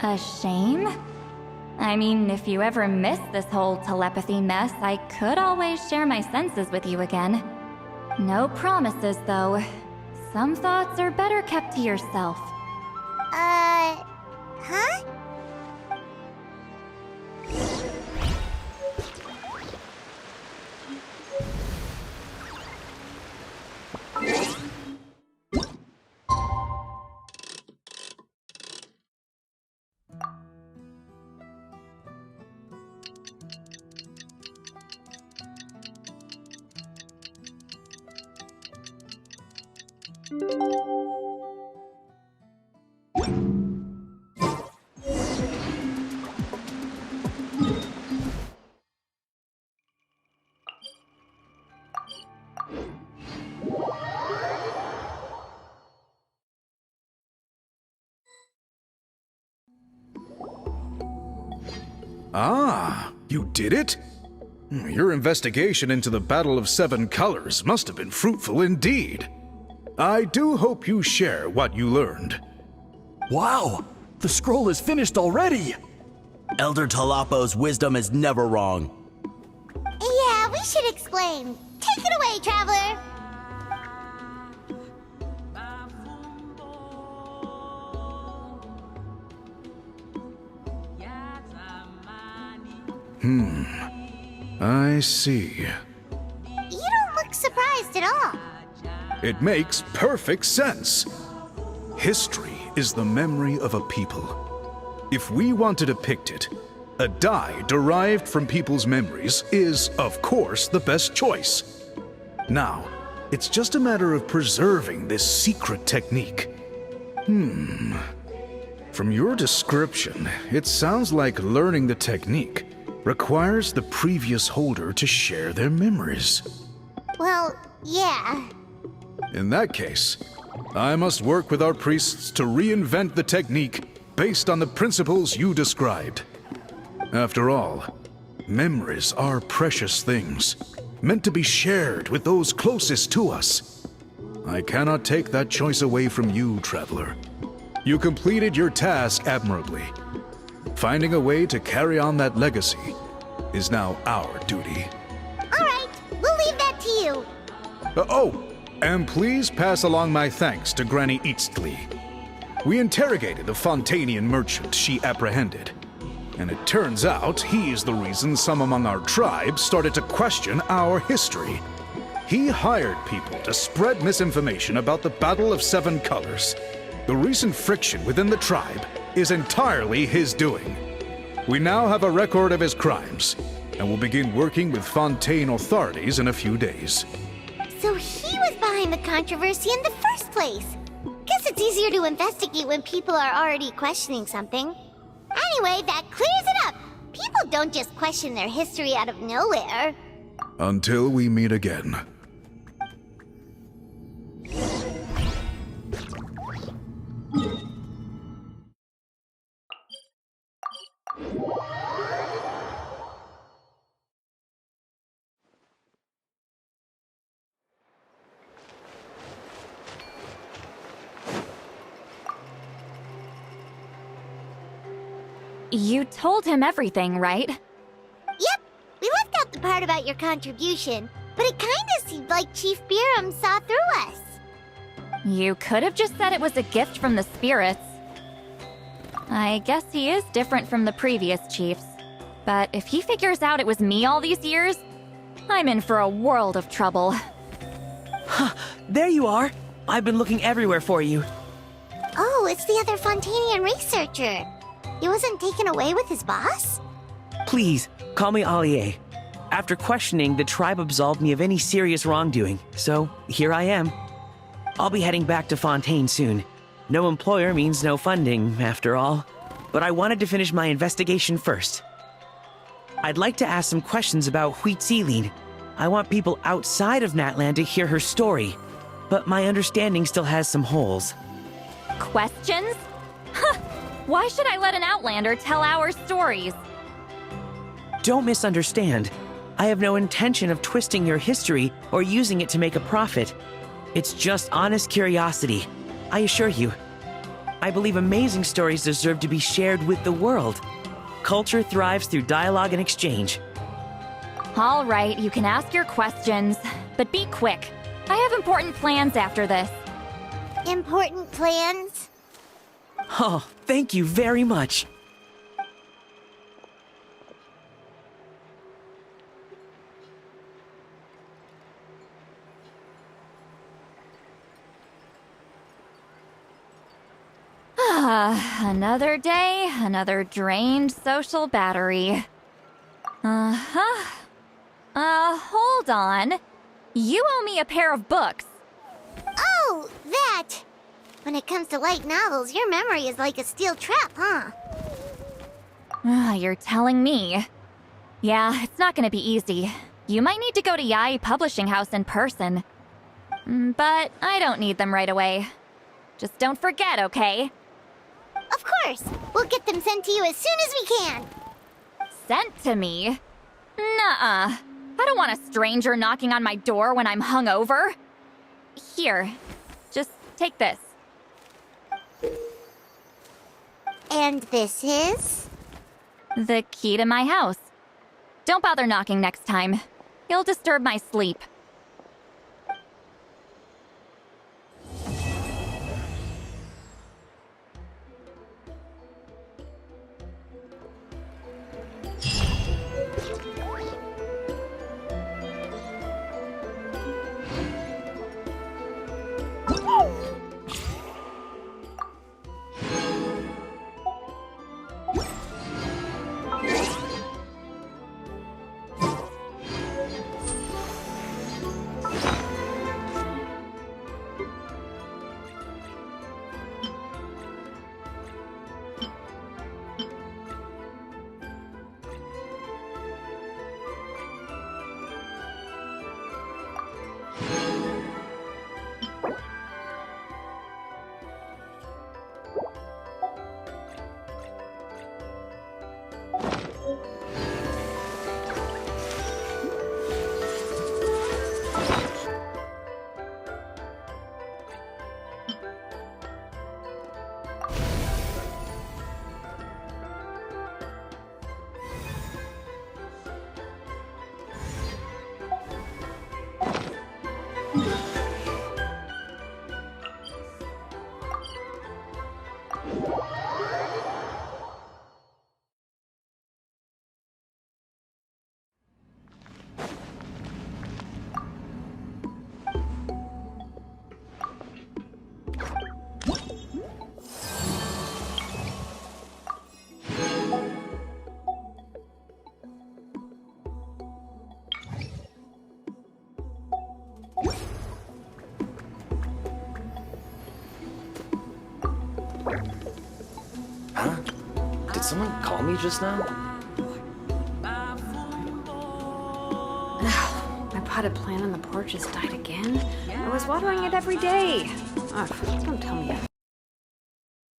A shame? I mean, if you ever miss this whole telepathy mess, I could always share my senses with you again. No promises, though. Some thoughts are better kept to yourself. Huh? Ah, you did it? Your investigation into the Battle of Seven Colors must have been fruitful indeed. I do hope you share what you learned. Wow! The scroll is finished already! Elder Talapo's wisdom is never wrong. Yeah, we should explain. Take it away, Traveler! I see. You don't look surprised at all. It makes perfect sense. History is the memory of a people. If we want to depict it, a dye derived from people's memories is, of course, the best choice. Now, it's just a matter of preserving this secret technique. From your description, it sounds like learning the technique requires the previous holder to share their memories. Well, yeah. In that case, I must work with our priests to reinvent the technique based on the principles you described. After all, memories are precious things, meant to be shared with those closest to us. I cannot take that choice away from you, Traveler. You completed your task admirably. Finding a way to carry on that legacy is now our duty. All right, we'll leave that to you. And please pass along my thanks to Granny Eastly. We interrogated the Fontanian merchant she apprehended, and it turns out he is the reason some among our tribe started to question our history. He hired people to spread misinformation about the Battle of Seven Colors. The recent friction within the tribe is entirely his doing. We now have a record of his crimes, and will begin working with Fontaine authorities in a few days. So he was behind the controversy in the first place. Guess it's easier to investigate when people are already questioning something. Anyway, that clears it up. People don't just question their history out of nowhere. Until we meet again. You told him everything, right? Yep, we left out the part about your contribution, but it kinda seemed like Chief Biram saw through us. You could have just said it was a gift from the spirits. I guess he is different from the previous chiefs. But if he figures out it was me all these years, I'm in for a world of trouble. Huh, there you are. I've been looking everywhere for you. Oh, it's the other Fontanian researcher. He wasn't taken away with his boss? Please, call me Allier. After questioning, the tribe absolved me of any serious wrongdoing, so here I am. I'll be heading back to Fontaine soon. No employer means no funding, after all. But I wanted to finish my investigation first. I'd like to ask some questions about Huitziline. I want people outside of Natlan to hear her story, but my understanding still has some holes. Questions? Huh! Why should I let an Outlander tell our stories? Don't misunderstand. I have no intention of twisting your history or using it to make a profit. It's just honest curiosity, I assure you. I believe amazing stories deserve to be shared with the world. Culture thrives through dialogue and exchange. All right, you can ask your questions, but be quick. I have important plans after this. Important plans? Oh, thank you very much. Another day, another drained social battery. Hold on. You owe me a pair of books. Oh, that! When it comes to light novels, your memory is like a steel trap, huh? You're telling me. Yeah, it's not gonna be easy. You might need to go to Yai Publishing House in person. But I don't need them right away. Just don't forget, okay? Of course! We'll get them sent to you as soon as we can! Sent to me? Nuh-uh. I don't want a stranger knocking on my door when I'm hungover. Here, just take this. And this is? The key to my house. Don't bother knocking next time. You'll disturb my sleep. Huh? Did someone call me just now? My potted plant on the porch has died again. I was watering it every day. Ugh, don't tell me that.